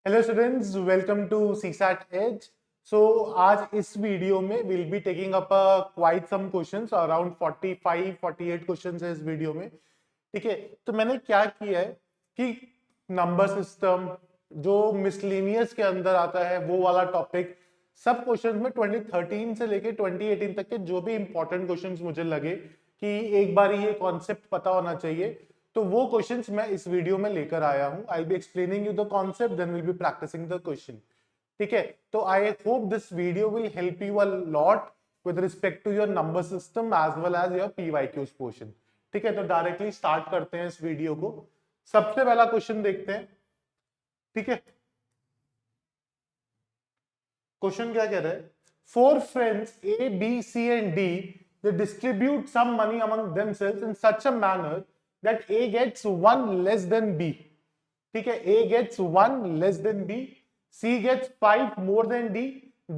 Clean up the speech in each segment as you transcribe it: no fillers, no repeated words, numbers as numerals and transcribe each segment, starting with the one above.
Hello students, welcome to CSAT edge. So आज इस video में will be taking up quite some questions, around 45-48 questions है इस video में। ठीक है, तो मैंने क्या किया है कि नंबर सिस्टम जो मिसलेनियस के अंदर आता है वो वाला टॉपिक, सब क्वेश्चंस में 2013 से लेके 2018 तक के जो भी इंपॉर्टेंट क्वेश्चंस मुझे लगे कि एक बार ये कॉन्सेप्ट पता होना चाहिए, तो वो क्वेश्चंस मैं इस वीडियो में लेकर आया हूं। I be explaining you the concept, then will be practicing the question. ठीक है, तो I hope this video will help you a lot with respect to your number system as well as your PYQs portion. ठीक है, तो directly start करते हैं इस video को। सबसे पहला क्वेश्चन देखते हैं। ठीक है, क्वेश्चन क्या कह रहा है? Four friends A B C and D, they distribute some money among themselves in such a manner that A gets one less than B. ठीक है, A gets one less than B, C gets five more than D,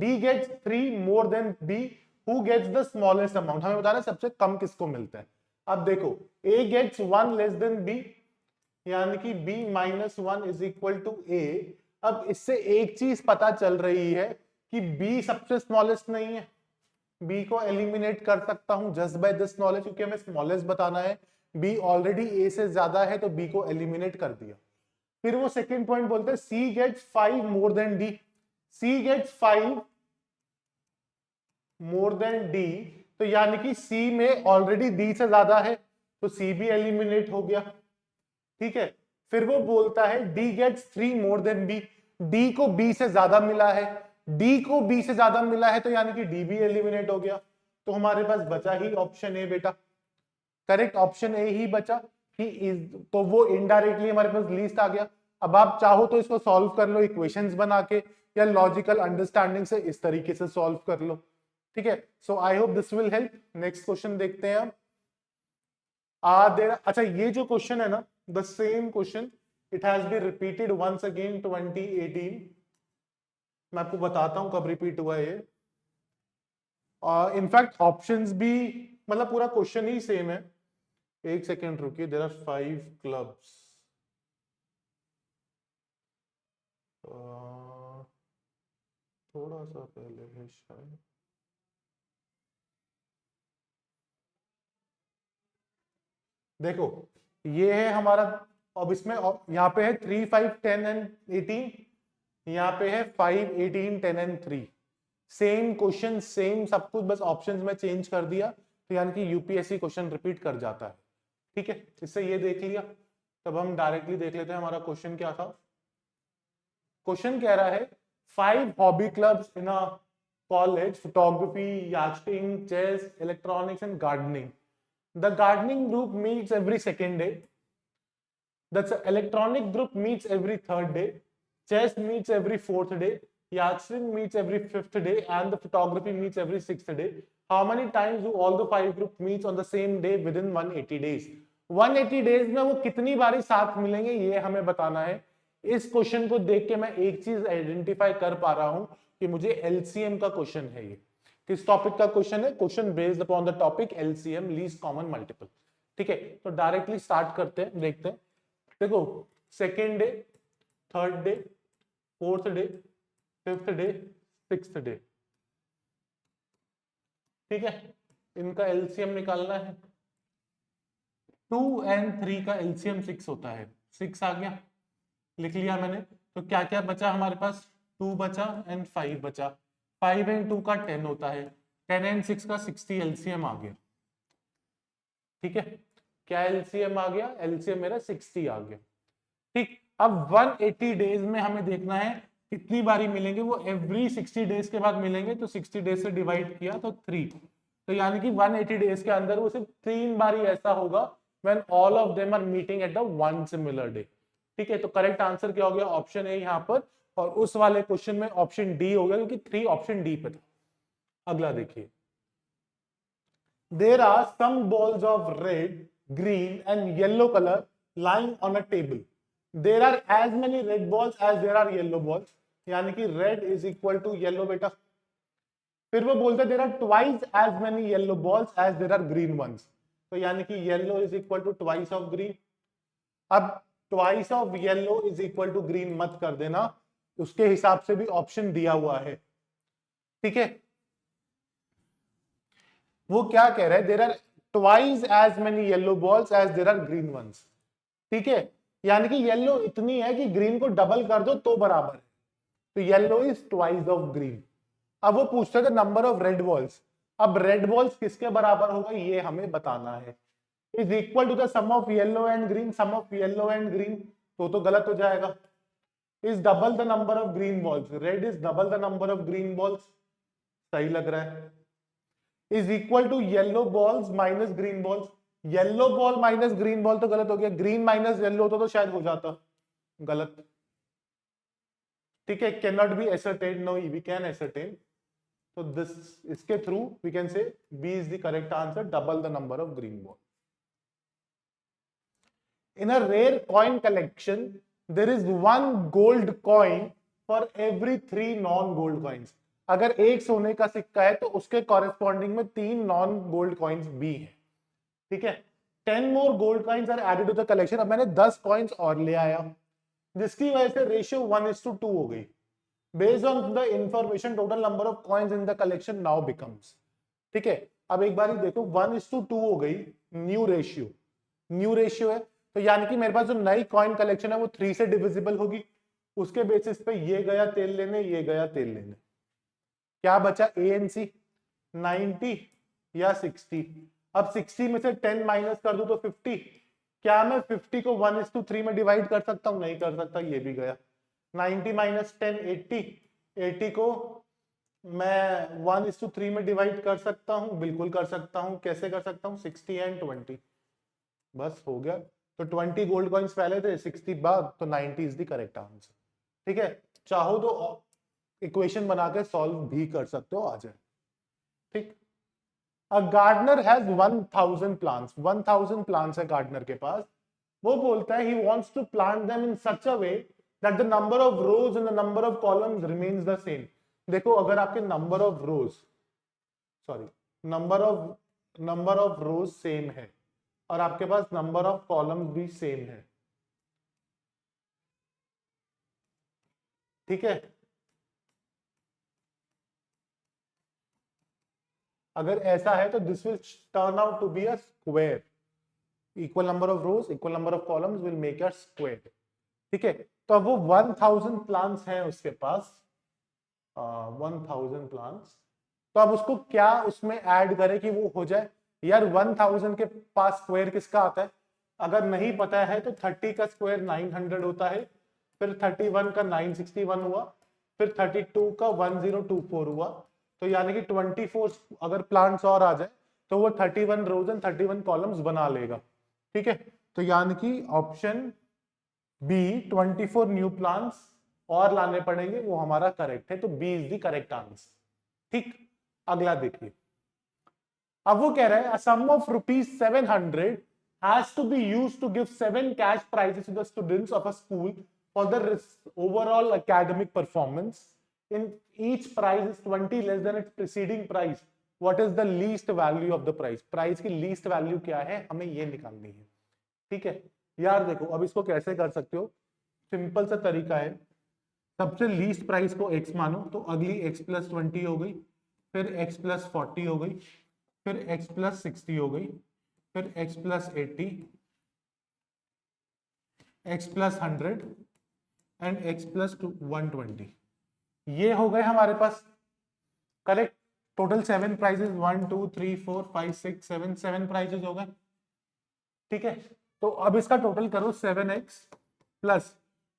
D gets three more than B. Who gets the smallest amount? हमें बताना सबसे कम किसको मिलता है। अब देखो, A gets one less than B, यानी कि B minus one is equal to A। अब इससे एक चीज पता चल रही है कि B सबसे स्मॉलेस्ट नहीं है। बी को एलिमिनेट कर सकता हूं जस्ट बाय दिस नॉलेज, क्योंकि हमें स्मॉलेस्ट बताना है। बी ऑलरेडी ए से ज्यादा है तो बी को एलिमिनेट कर दिया। फिर वो सेकंड पॉइंट बोलते हैं सी गेट्स 5 मोर देन डी। सी गेट्स 5 मोर देन डी, तो यानी कि सी में ऑलरेडी डी से ज्यादा है, तो सी भी एलिमिनेट हो गया। ठीक है, फिर वो बोलता है D gets 3 more than B. D को बी से ज्यादा मिला है, डी को बी से ज्यादा मिला है, तो यानी कि डी भी एलिमिनेट हो गया। तो हमारे पास बचा ही ऑप्शन ए बेटा, करेक्ट ऑप्शन ए ही बचा कि तो वो इनडायरेक्टली हमारे पास लीस्ट आ गया। अब आप चाहो तो इसको सॉल्व कर लो इक्वेशंस बना के, या लॉजिकल अंडरस्टैंडिंग से इस तरीके से सॉल्व कर लो। ठीक है, so I hope this will help. Next question देखते हैं हम। अच्छा, ये जो क्वेश्चन है ना, the same question, it has been repeated once again 2018। मैं आपको बताता हूं कब रिपीट हुआ ये। इनफैक्ट ऑप्शंस भी, मतलब पूरा क्वेश्चन ही सेम है। एक सेकेंड रुकिए, देयर आर 5 क्लब्स। थोड़ा सा पहले है शायद। देखो, ये है हमारा। अब इसमें यहाँ पे है 3, 5, 10 एंड 18। यहाँ पे है 5, 18, 10 एंड 3। सेम क्वेश्चन, सेम सब कुछ, बस ऑप्शंस में चेंज कर दिया, तो यानी कि यूपीएससी क्वेश्चन रिपीट कर जाता है। ठीक है, इससे ये देख लिया। तब हम डायरेक्टली देख लेते हैं हमारा क्वेश्चन क्या था। क्वेश्चन कह रहा है 5 hobby clubs in a college, photography, yachting, chess, electronics and gardening. The gardening group meets every second day, the electronic group meets every third day, chess meets every fourth day, Yachting meets every fifth day, and the photography meets every sixth day. How many times do all the 5 group meets on the same day within 180 days? 180 days में वो कितनी बारी साथ मिलेंगे, ये हमें बताना है। इस क्वेश्चन को देख के मैं एक चीज आइडेंटिफाई कर पा रहा हूं कि मुझे एलसीएम का क्वेश्चन है। ये किस टॉपिक का क्वेश्चन है? Question based upon the topic LCM, least common multiple. ठीक है, तो डायरेक्टली स्टार्ट करते हैं, देखते हैं। देखो, second day, third day, fourth day, fifth day, sixth day. ठीक है, इनका एलसीएम निकालना है। 2 एंड 3 का एलसीएम 6 होता है। 6 आ गया, लिख लिया मैंने। तो क्या क्या बचा हमारे पास? 2 बचा एंड 5 बचा। 5 एंड 2 का 10 होता है। 10 एंड 6 का 60 एलसीएम आ गया। ठीक है, क्या एलसीएम आ गया? एलसीएम मेरा 60 आ गया। ठीक, अब 180 डेज में हमें देखना है कितनी बारी मिलेंगे। वो एवरी 60 डेज के बाद मिलेंगे, तो 60 डेज से डिवाइड किया तो 3, तो यानी कि 180 डेज के अंदर वो सिर्फ 3 बारी ऐसा होगा when all of them are meeting at the one similar day. ठीक है, तो करेक्ट आंसर क्या हो गया? ऑप्शन ए यहाँ पर, और उस वाले क्वेश्चन में ऑप्शन डी हो गया, क्योंकि 3 ऑप्शन डी पे था। अगला देखिए, there are some balls of red, green and yellow color lying on a table. There are as many red balls as there are yellow balls, यानी कि red is equal to yellow बेटा। फिर वो बोलते हैं there are twice as many yellow balls as there are green ones, तो यानी कि yellow is equal to twice of green। अब twice of yellow is equal to green मत कर देना, उसके हिसाब से भी ऑप्शन दिया हुआ है। ठीक है, वो क्या कह रहा है, there are twice as many yellow balls as there are green ones. ठीक है, यानी कि येलो इतनी है कि ग्रीन को डबल कर दो तो बराबर है, तो yellow is twice of green. अब वो पूछते थे नंबर ऑफ रेड बॉल्स, अब रेड बॉल्स किसके बराबर होगा ये हमें बताना है। Is equal to the sum of yellow and green, sum of yellow and green तो गलत हो जाएगा। Is double the number of green balls, red is double the number of green balls, सही लग रहा है। Is equal to yellow balls minus green balls, yellow ball minus green ball तो गलत हो गया, ग्रीन माइनस येलो तो शायद हो जाता, गलत। ठीक है, can not be ascertain, no we can ascertain, तो दिस इसके through we can say B is the correct answer, double the number of green ball. In a rare coin collection, there is one gold coin for every 3 non-gold coins. अगर एक सोने का सिक्का है तो उसके कॉरेस्पॉन्डिंग में 3 नॉन गोल्ड कॉइन्स भी हैं। ठीक है, 10 more gold coins are added to the collection. अब मैंने 10 कॉइन्स और ले आया, जिसकी वजह से रेशियो 1:2 हो गई। Based on the information, total number of coins in the collection now becomes. ठीक है, अब एक बार देखो 1:2 हो गई, न्यू रेशियो है, तो यानी कि मेरे पास जो नई कॉइन कलेक्शन है वो 3 से डिविजिबल होगी। उसके बेसिस पे ये गया तेल लेने, ये गया तेल लेने, क्या बचा ए एन सी, 90 या 60। अब 60 में से 10 माइनस कर दूं तो 50। क्या मैं 50 को 1:3 में डिवाइड कर सकता हूं? नहीं कर सकता, ये भी गया। 90 माइनस 10 80, 80 को मैं 1:3 में डिवाइड कर सकता हूं, बिल्कुल कर सकता हूं। कैसे कर सकता हूं? 60 एंड 20, बस हो गया। तो 20 गोल्ड कॉइन्स पहले थे, 60 बाद, तो 90 इज द करेक्ट आंसर। ठीक है, चाहो तो इक्वेशन बना के सॉल्व भी कर सकते हो, आ जाए। ठीक, a gardener has 1000 plants, 1000 plants है गार्डनर के पास। वो बोलता है he wants to plant them in such a way that the number of rows and the number of columns remains the same. देखो, अगर आपके नंबर ऑफ रोज सेम है और आपके पास नंबर ऑफ कॉलम्स भी सेम है, ठीक है, अगर ऐसा है तो this will turn out to be a square. Equal number of rows, equal number of columns will make a square. ठीक है, तो अब वो 1000 प्लांट्स हैं उसके पास, 1000 प्लांट्स, तो अब उसको क्या उसमें ऐड करे कि वो हो जाए। यार 1000 के पास स्क्वायर किसका आता है? अगर नहीं पता है तो 30 का स्क्वायर 900 होता है, फिर 31 का 961 हुआ, फिर 32 का 1024 हुआ। तो यानी कि 24 अगर प्लांट्स और आ जाए तो वो 31 रोज एंड 31 कॉलम्स बना लेगा। ठीक है, तो यानी कि ऑप्शन बी 24 न्यू प्लांट्स और लाने पड़ेंगे, वो हमारा करेक्ट है, तो B is the correct answer. ठीक, अगला देखिए। अब वो कह रहा है sum of ₹700 has to be used to give 7 cash prizes to the students of a school for their overall academic performance. In each prize is 20 less than its preceding prize. What is the least value of the prize? Prize की least value क्या है, हमें ये निकालनी है। ठीक है यार, देखो अब इसको कैसे कर सकते हो, सिंपल सा तरीका है। सबसे लीस्ट प्राइस को x मानो, तो अगली x+20 हो गई, फिर x+40 हो गई, फिर x+60 हो गई, फिर x+80, x+100 एंड x+120। ये हो गए हमारे पास करेक्ट। टोटल 7 प्राइजेस, 1 2 3 4 5 6 7, 7 प्राइजेस हो गए। ठीक है, तो अब इसका टोटल करो, 7x plus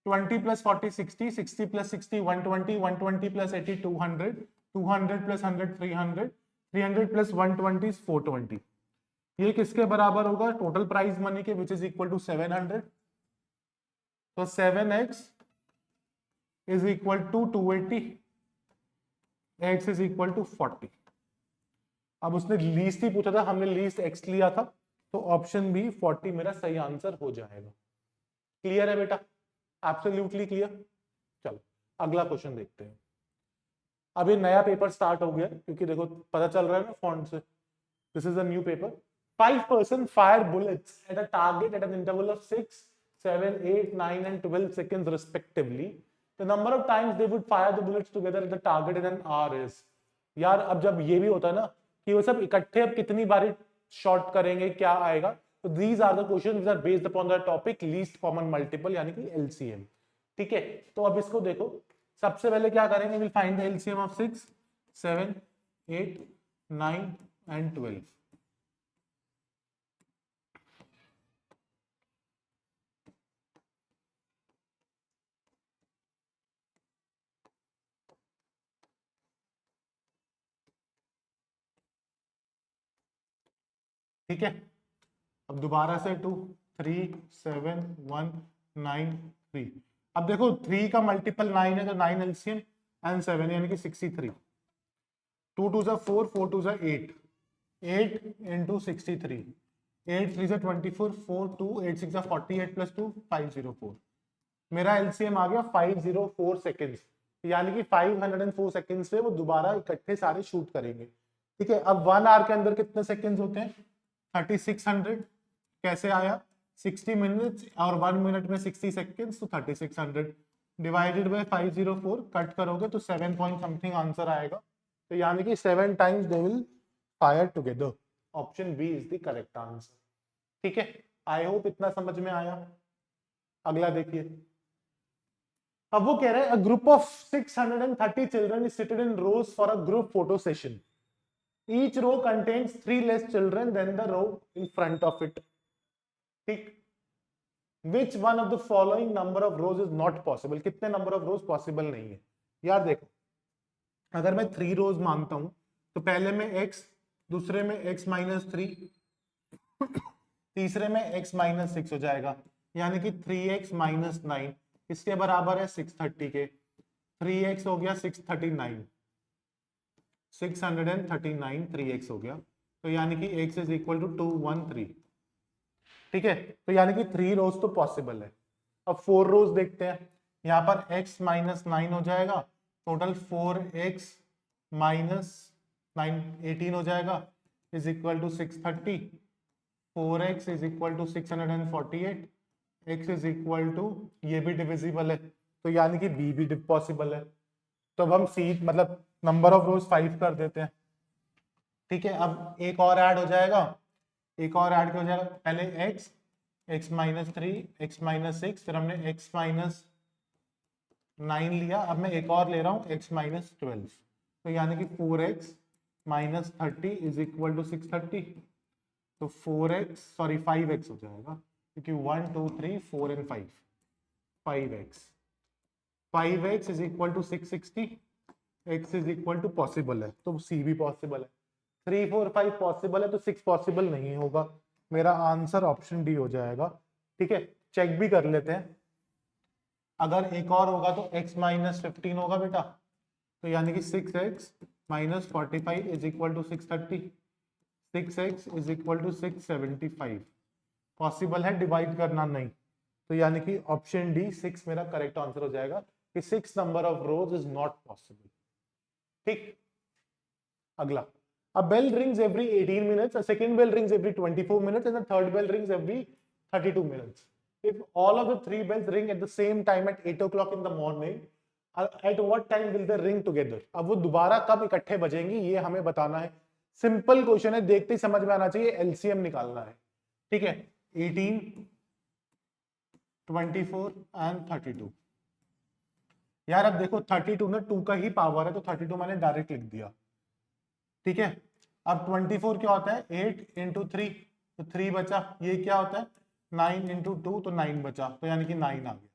20 plus 40 60, 60 plus 60 120, 120 plus 80 200, 200 plus 100 300, 300 plus 120 420। ये किसके बराबर होगा? टोटल प्राइस मनी के, विच इज इक्वल टू 700। तो 7x is equal to 280, x is equal to 40। अब उसने लीस्ट ही पूछा था, हमने लीस्ट x लिया था, तो ऑप्शन बी 40 मेरा सही आंसर हो जाएगा। क्लियर है बेटा? Absolutely clear. चलो अगला क्वेश्चन देखते हैं। अब ये नया पेपर स्टार्ट हो गया, क्योंकि देखो पता चल रहा है ना फॉन्ट से, this is a new paper. 5 persons fire bullets at a target at an interval of 6, 7, 8, 9 and 12 seconds respectively. The number of times they wood fire the bullets together at the target in an hour is. यार अब जब ये भी होता है ना कि वो सब इकट्ठे अब कितनी बारी शॉट करेंगे, क्या आएगा, तो these are the questions which are based upon the topic least common multiple यानी कि एलसीएम। ठीक है, तो अब इसको देखो, सबसे पहले क्या करेंगे, will find the LCM of 6, 7, 8, 9 and 12। ठीक है, अब दोबारा से 2, 3, 7, 1, 9, 3। अब देखो 3 का मल्टीपल 9 है तो 9 एलसीएम एंड 7 यानी कि 63। 2 2 4, 4 2 8, 8 into 63, 8 3 24, 4 2, 8 6 48 plus 2 504। मेरा एलसीएम आ गया 504 सेकेंड्स, यानी कि 504 सेकेंड्स से वो दोबारा इकट्ठे सारे शूट करेंगे। ठीक है, अब 1 आवर के अंदर कितने सेकेंड्स होते हैं, 3600। कैसे आया, 60 मिनट्स और 1 मिनट में 60 सेकेंड्स, तो 3600 डिवाइडेड बाय 504 कट करोगे तो 7 पॉइंट समथिंग आंसर आएगा। तो यानी कि 7 times they will fire together. Option B is the correct answer. ठीक है, आई होप इतना समझ में आया। अगला देखिए, अब वो कह रहे हैं, a group of 630 children is seated in rows for a group photo session. Each row contains 3 less children than the row in front of it. ठीक, which one of the following number of rows is not possible? कितने number of rows possible नहीं है। यार देखो, अगर मैं 3 rows मानता हूं तो पहले में x, दूसरे में x माइनस 3, तीसरे में x माइनस 6 हो जाएगा, यानी कि 3x माइनस 9 इसके बराबर है 630 के। 3x हो गया 639, 639 3x हो गया, तो यानी कि x इज इक्वल टू 213। ठीक है, तो यानी कि 3 रोज तो पॉसिबल है। अब 4 रोज देखते हैं, यहाँ पर x माइनस 9 हो जाएगा, टोटल 4x माइनस 9 18 हो जाएगा, is equal to 630। 4x is equal to 648, x is equal to, ये भी डिविजिबल है तो यानी कि b भी पॉसिबल है। तो अब हम c मतलब नंबर ऑफ रोज 5 कर देते हैं। ठीक है, अब एक और ऐड हो जाएगा, एक और ऐड हो जाएगा, पहले x माइनस 3, x माइनस 6, फिर हमने x माइनस 9 लिया, अब मैं एक और ले रहा हूँ x माइनस 12, तो यानी कि 4x minus 30 is equal to 630। तो 4x सॉरी 5x हो जाएगा, क्योंकि 1 2 3 4 and 5, 5x, 5x is equal to 660, x is equal to possible है तो c भी पॉसिबल है। 3 4 5 पॉसिबल है तो 6 पॉसिबल नहीं होगा। मेरा आंसर ऑप्शन डी हो जाएगा। ठीक है, चेक भी कर लेते हैं, अगर एक और होगा तो x माइनस 15 होगा बेटा, तो यानी कि 6x minus 45 is equal to 630, 6x is equal to 675। Possible है, डिवाइड करना नहीं, तो यानी कि ऑप्शन डी 6 मेरा करेक्ट आंसर हो जाएगा कि 6 number of rose is not possible. ठीक, अगला, a bell rings every 18 minutes, a second bell rings every 24 minutes and the third bell rings every 32 minutes. If all of the 3 bells ring at the same time at 8 o'clock in the morning, at what time will they ring together? अब वो दोबारा कब इकट्ठे बजेंगी ये हमें बताना है। Simple question है, देखते ही समझ में आना चाहिए, एलसीएम निकालना है। ठीक है, 18, 24 एंड 32। यार अब देखो 32 ना 2 का ही पावर है तो 32 मैंने डायरेक्ट लिख दिया। ठीक है, अब 24 क्या होता है, 8 इंटू 3 तो 3 बचा, ये क्या होता है 9 इंटू 2 तो 9 बचा, तो यानी कि 9 आ गया।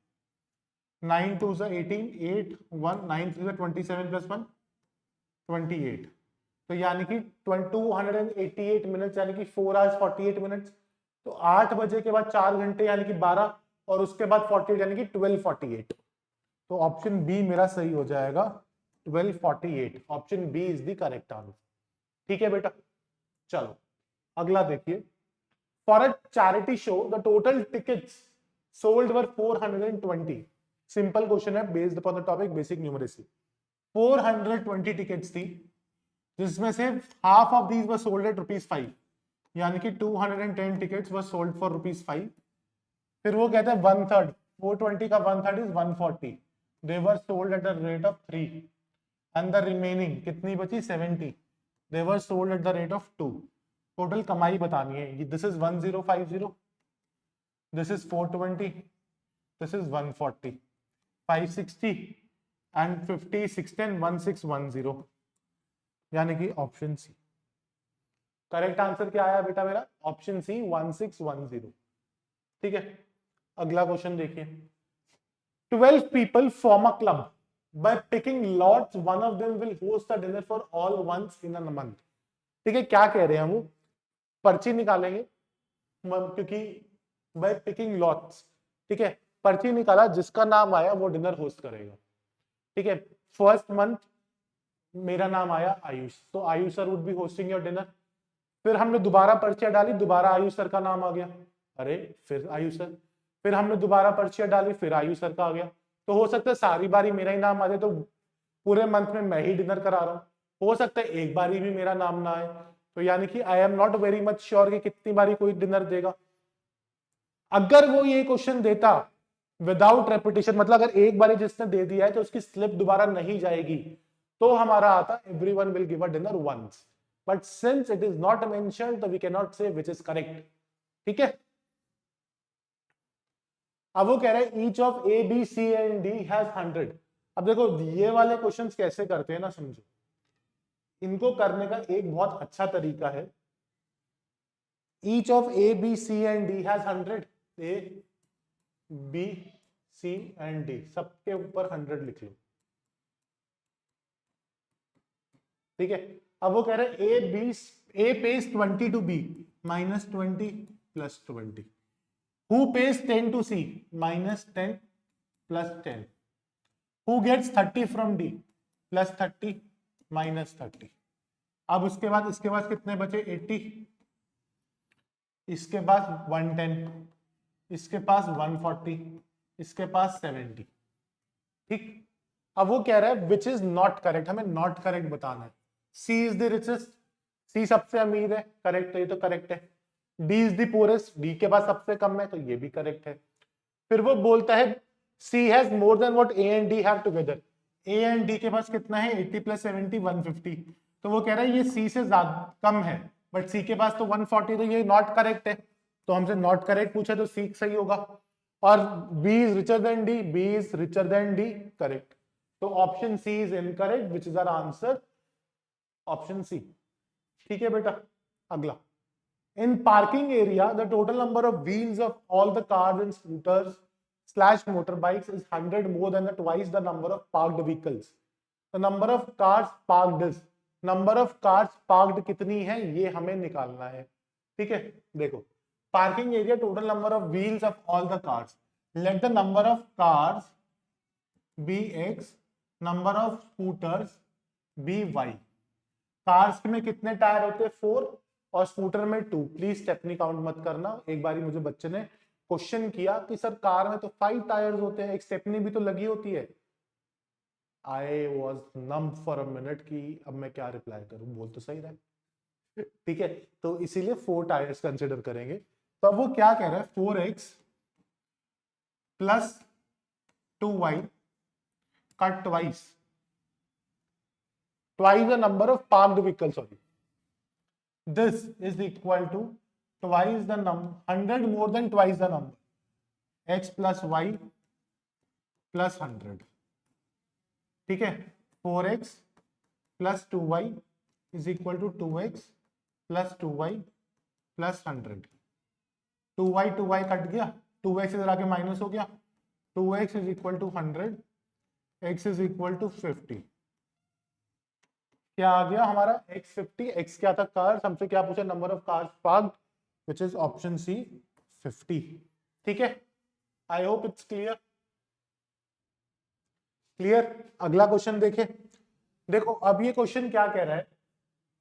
9 2 से 18, 8 1 9 3 से 27 प्लस 1 28, तो यानी कि 288 मिनट्स यानी कि 4 आवर्स 48 मिनट्स। तो 8 बजे के बाद 4 घंटे यानी कि 12 और उसके बाद 48 यानी कि 1248। तो ऑप्शन बी मेरा सही हो जाएगा 1248। Option B is the correct answer. ठीक है बेटा, चलो अगला देखिए, for a charity show the total tickets sold were 420। Simple question है based upon the topic basic numeracy. 420 tickets थी, जिसमें से half of these were sold at ₹5, यानी कि 210 टिकट्स वर सोल्ड फॉर ₹5। फिर वो कहते हैं 1/3, 420 का 1/3 is 140, they were sold at the rate of 3 and the remaining कितनी बची 70 they were sold at the rate of 2। Total कमाई बतानी है। This is 1050, this is 420, this is 140, 560 and 50 610 1610, यानी कि ऑप्शन सी करेक्ट आंसर। क्या आया बेटा मेरा? Option C 1610। ठीक है, अगला क्वेश्चन देखिए। 12 people form a club by picking lots, one of them will host a dinner for all once in a month। ठीक है, क्या कह रहे हैं हम? पर्ची निकालेंगे क्योंकि by picking lots, ठीक है, पर्ची निकाला, जिसका नाम आया वो डिनर होस्ट करेगा। ठीक है, फर्स्ट मंथ मेरा नाम आया आयुष, तो Ayush sir would be hosting your dinner. फिर हमने दोबारा पर्चियां डाली, दोबारा आयुष सर का नाम आ गया, अरे फिर आयुष सर। फिर हमने दोबारा पर्चियां डाली, फिर आयुष सर का आ गया। तो हो सकता है सारी बारी मेरा ही नाम आ जाए, तो पूरे मंथ में मैं ही डिनर करा रहा हूं। हो सकता है एक बारी भी मेरा नाम ना आए, तो यानी कि I am not very much sure कि कितनी बारी कोई डिनर देगा। अगर वो ये क्वेश्चन देता विदाउट रेपिटेशन, मतलब अगर एक बारी जिसने दे दिया है तो उसकी स्लिप दोबारा नहीं जाएगी, तो हमारा आता everyone will give a dinner once. But since it is not mentioned, तो we can not say which is correct. ठीक है, अब वो कह रहा है each of A B C and D has 100। अब देखो ये वाले क्वेश्चंस कैसे करते हैं ना, समझो। इनको करने का एक बहुत अच्छा तरीका है। Each of A B C and D has 100, A B C and D सबके ऊपर 100 लिख लो। ठीक है, अब वो कह रहे हैं A B, A pays 20 to B minus 20 plus 20। Who pays 10 to C? Minus 10 plus 10. Who gets 30 from D? Plus 30 minus 30. अब उसके बाद इसके पास कितने बचे? 80, इसके पास 110, इसके पास 140, इसके पास 70। ठीक, अब वो कह रहा है विच इज नॉट करेक्ट, हमें नॉट करेक्ट बताना है। सी इज द रिचेस्ट, सी सबसे अमीर है, करेक्ट है, ये तो करेक्ट है। D is the poorest, D के पास सबसे कम है, तो ये भी करेक्ट है। फिर वो बोलता है C has more than what A and D have together. A and D के पास कितना है? 80 प्लस 70 150। तो वो कह रहा है ये सी से ज्यादा कम है, बट सी के पास तो 140, तो ये नॉट करेक्ट है। तो हमसे नॉट करेक्ट पूछा, तो सी सही होगा। और B is richer than D, B is richer than D, correct. तो option C is incorrect, which is our answer, option C. ठीक है बेटा, अगला। In parking area, the total number of wheels of all the cars and scooters slash motorbikes is 100 more than twice the number of parked vehicles. The number of cars parked is, number of cars parked कितनी है ये हमें निकालना है। ठीक है, देखो parking area total number of wheels of all the cars. Let the number of cars be X, number of scooters be Y. Cars में कितने टायर होते हैं? 4, और स्कूटर में 2। प्लीज स्टेपनी काउंट मत करना। एक बारी मुझे बच्चे ने क्वेश्चन किया कि सर कार में तो 5 टायर्स होते हैं, एक स्टेपनी भी तो लगी होती है। I was numb for a minute कि अब मैं क्या रिप्लाई करूं, बोल तो सही रहा। ठीक है, तो इसीलिए 4 टायर्स कंसिडर करेंगे। तो अब वो क्या कह रहा है? 4x प्लस 2y का twice the number of parked vehicles, sorry. This is equal to twice the number, 100 more than twice the number, x plus y plus 100। ठीक है, 4x plus 2y is equal to 2x plus 2y plus 100। 2y cut गया, 2x इधर आके minus हो गया, 2x is equal to 100, x is equal to 50। क्या आ गया हमारा? x50। x क्या था? कार्स। हमसे क्या पूछा? Number of cars parked, which is option C 50। ठीक है, I hope it's clear. Clear, अगला क्वेश्चन देखें। देखो अब ये क्वेश्चन क्या कह रहा है।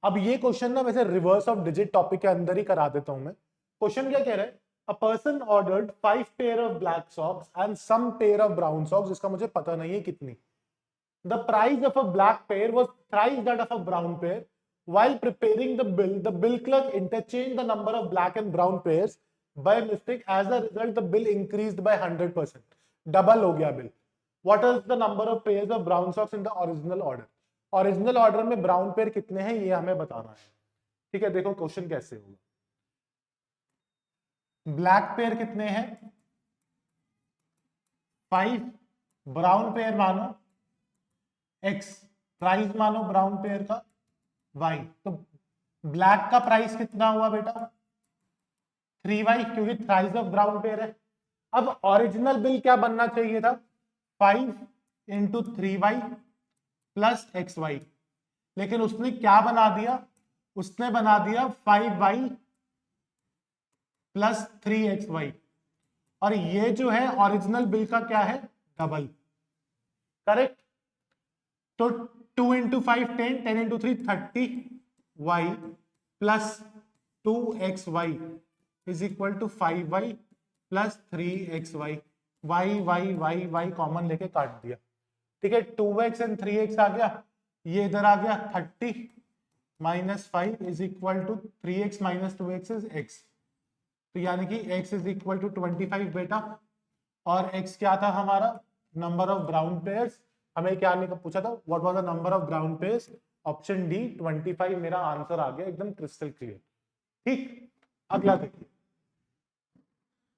अब ये क्वेश्चन ना वैसे रिवर्स ऑफ डिजिट टॉपिक के अंदर ही करा देता हूं मैं। क्वेश्चन क्या कह रहा है? A person ordered 5 pair of black socks and some pair of brown socks, जिसका मुझे पता नहीं है कितनी। The price of a black pair was thrice that of a brown pair. While preparing the bill clerk interchanged the number of black and brown pairs by mistake. As a result, the bill increased by 100%. Double हो गया bill. What is the number of pairs of brown socks in the original order. Original order में brown pair कितने हैं ये हमें बताना है। ठीक है, देखो क्वेश्चन कैसे होगा। ब्लैक पेयर कितने हैं 5, ब्राउन पेयर मानो x, प्राइस मानो ब्राउन पेयर का y। तो ब्लैक का प्राइस कितना हुआ बेटा 3y, क्योंकि थ्राइस ऑफ ब्राउन पेयर है। अब ओरिजिनल बिल क्या बनना चाहिए था 5 इंटू 3y प्लस XY, लेकिन उसने क्या बना दिया, उसने बना दिया 5y प्लस 3XY, और ये जो है ओरिजिनल बिल का क्या है डबल, करेक्ट। तो 2 into 5 10, 10 into 3 30y plus 2XY is equal to 5y plus 3XY। y common लेके काट दिया, ठीक है। 2x एंड 3x आ गया, ये इधर आ गया 30 minus 5 is equal to 3x minus 2x is x। तो यानी कि x इज इक्वल टू 25 बेटा, और x क्या था हमारा नंबर ऑफ ब्राउन पेयर्स। हमें क्या पूछा था what was the number of brown pairs, option D 25 मेरा आंसर आ गया एकदम क्रिस्टल क्लियर। ठीक, अगला देखिए।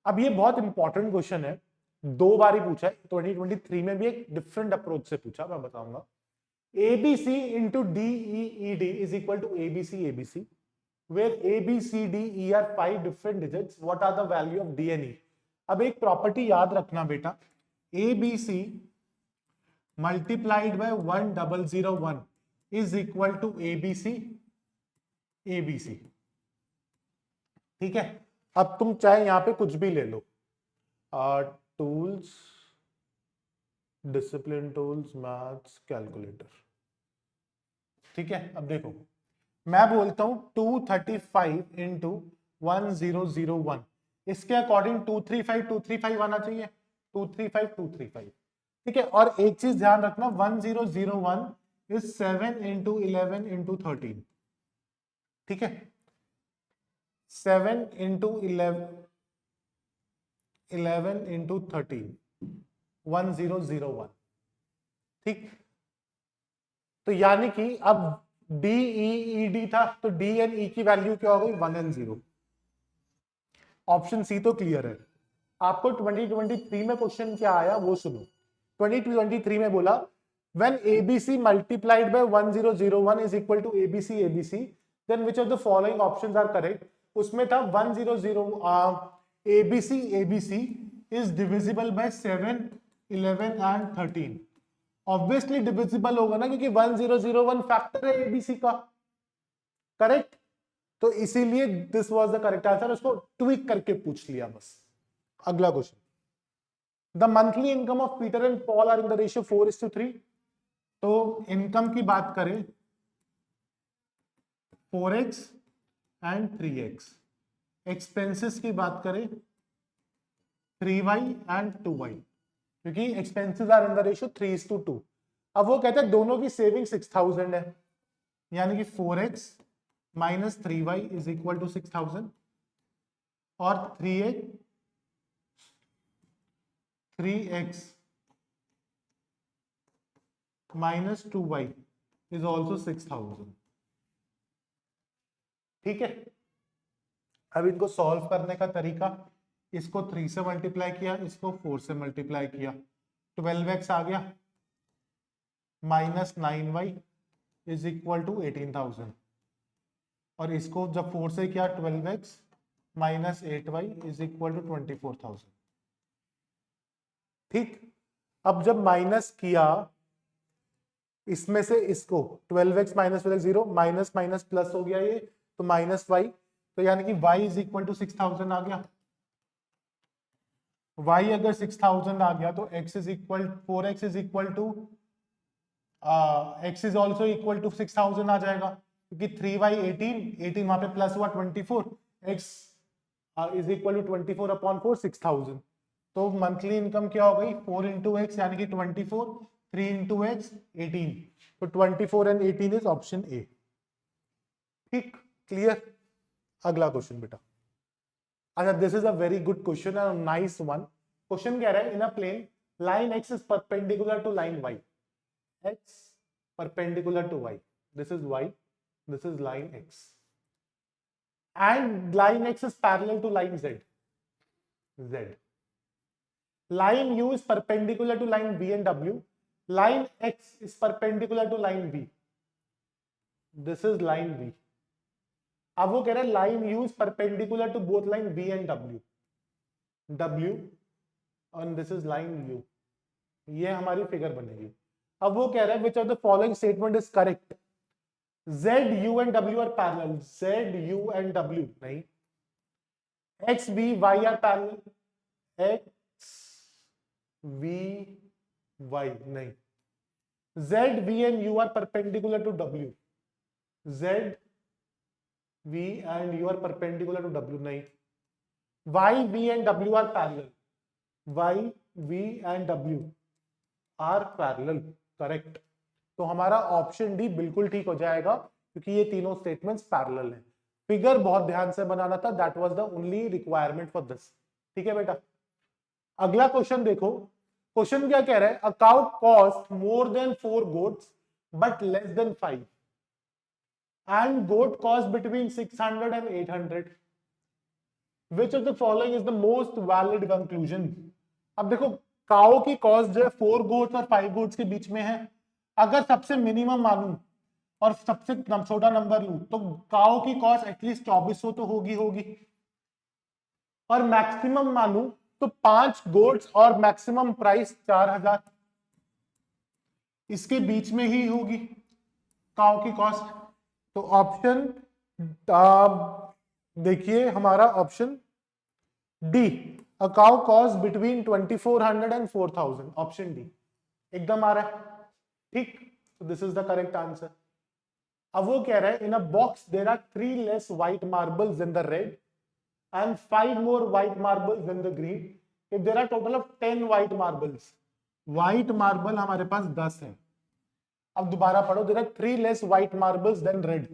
अब ये बहुत इंपॉर्टेंट क्वेश्चन है, 2 बार ही पूछा है, 2023 में भी एक डिफरेंट अप्रोच से पूछा, मैं बताऊंगा। ABC into DEED is equal to ABC, where ABCDE are 5 different digits. What are the value of D and E? अब एक प्रॉपर्टी याद रखना बेटा, ABC multiplied by 1001 is equal to ABC। ठीक है, अब तुम चाहे यहां पे कुछ भी ले लो, tools, discipline tools, maths, calculator. ठीक है, अब देखो मैं बोलता हूं 235 इंटू 1001, इसके अकॉर्डिंग 235 आना चाहिए, 235। ठीक है, और एक चीज ध्यान रखना 1001 इज 7 इंटू 11 इंटू 13। ठीक है, 7 इंटू 11 इंटू 13, 1001। ठीक, तो यानी कि अब DEED था, तो D एंड E की वैल्यू क्या हो गई 1 एंड 0। ऑप्शन सी तो क्लियर है। आपको 2023 में क्वेश्चन क्या आया वो सुनो। 2023 में बोला when ABC multiplied by 1001 is equal to ABC, then which of the following options are correct। उसमें था 100 ABC is divisible by 7, 11 and 13। Obviously divisible होगा ना, क्योंकि 1001 फैक्टर है एबीसी का, करेक्ट। तो इसीलिए this was the correct answer, उसको ट्विक करके पूछ लिया बस। अगला question, the monthly income of Peter and Paul are in the ratio 4:3। तो इनकम की बात करें 4x एंड 3x, एक्सपेंसेस की बात करें 3y एंड 2y, क्योंकि expenses are in the ratio 3:2। अब वो कहते हैं दोनों की सेविंग 6000 है, यानी कि 4x minus 3y is equal to 6000, और 3x minus 2y is also 6000। ठीक है, अब इनको सॉल्व करने का तरीका, इसको 3 से मल्टीप्लाई किया, इसको 4 से मल्टीप्लाई किया, 12x आ गया, minus 9y is equal to 18000, और इसको जब 4 से किया 12x minus 8y is equal to 24000। ठीक, अब जब माइनस किया इसमें से इसको 12x minus 0, minus minus plus हो गया ये, तो माइनस y, तो यानी कि y इज इक्वल टू 6000 आ गया। y अगर 6000 आ गया तो x is equal 4x is equal to x is also equal to 6000 आ जाएगा, क्योंकि 3y 18 वहां पे प्लस हुआ 24, x is equal to 24 upon 4 6000। तो मंथली इनकम क्या हो गई 4 इंटू एक्स यानी कि 24, 3 इंटू एक्स 18, तो 24 एंड 18 इज ऑप्शन ए। ठीक, क्लियर। अगला क्वेश्चन बेटा, अच्छा this is a very good question and nice one. Question कह रहा है in a plane line x is perpendicular to line y. X perpendicular to y. This is y. This is line x. And line x is parallel to line z. Z. Line u is perpendicular to line v and w. Line x is perpendicular to line v. This is line v. अब वो कह रहा है line u is perpendicular to both line v and w. W and this is line u. ये हमारी figure बनेगी. अब वो कह रहा है which of the following statement is correct? Z, U and W are parallel. Z, U and W नहीं. X, V, Y are parallel. X, V, Y नहीं. Z, V and U are perpendicular to W. Z, V and U are perpendicular to W नहीं. Y, V and W are parallel. Y, V and W are parallel. Correct. तो हमारा option D बिल्कुल ठीक हो जाएगा क्योंकि ये तीनों स्टेटमेंट्स पैरेलल हैं. फिगर बहुत ध्यान से बनाना था. That was the only requirement for this. ठीक है बेटा. अगला क्वेश्चन देखो. क्वेश्चन क्या कह रहा है? A cow cost more than 4 goats but less than 5 and goat cost between 600 and 800. Which of the following is the most valid conclusion? अब देखो काओ की कॉस्ट जो है 4 गोट्स और 5 गोट्स के बीच में है. अगर सबसे मिनिमम मानूं और सबसे छोटा नंबर लूं तो काओ की कॉस्ट एटलीस्ट 2400 तो होगी. और मैक्सिमम मानूं तो 5 गोट्स और मैक्सिमम प्राइस 4000 इसके बीच में ही होगी काओ की कॉस्ट. तो ऑप्शन देखिए हमारा option D, a cow cost between 2400 and 4000. Option D एकदम आ रहा है. ठीक. This is the correct answer. अब वो कह रहा है in a box there are 3 less white marbles in the red and 5 more white marbles than the green. If there are total of 10 white marbles, white marble हमारे पास 10 है. अब दोबारा पढ़ो. there are 3 less white marbles than red.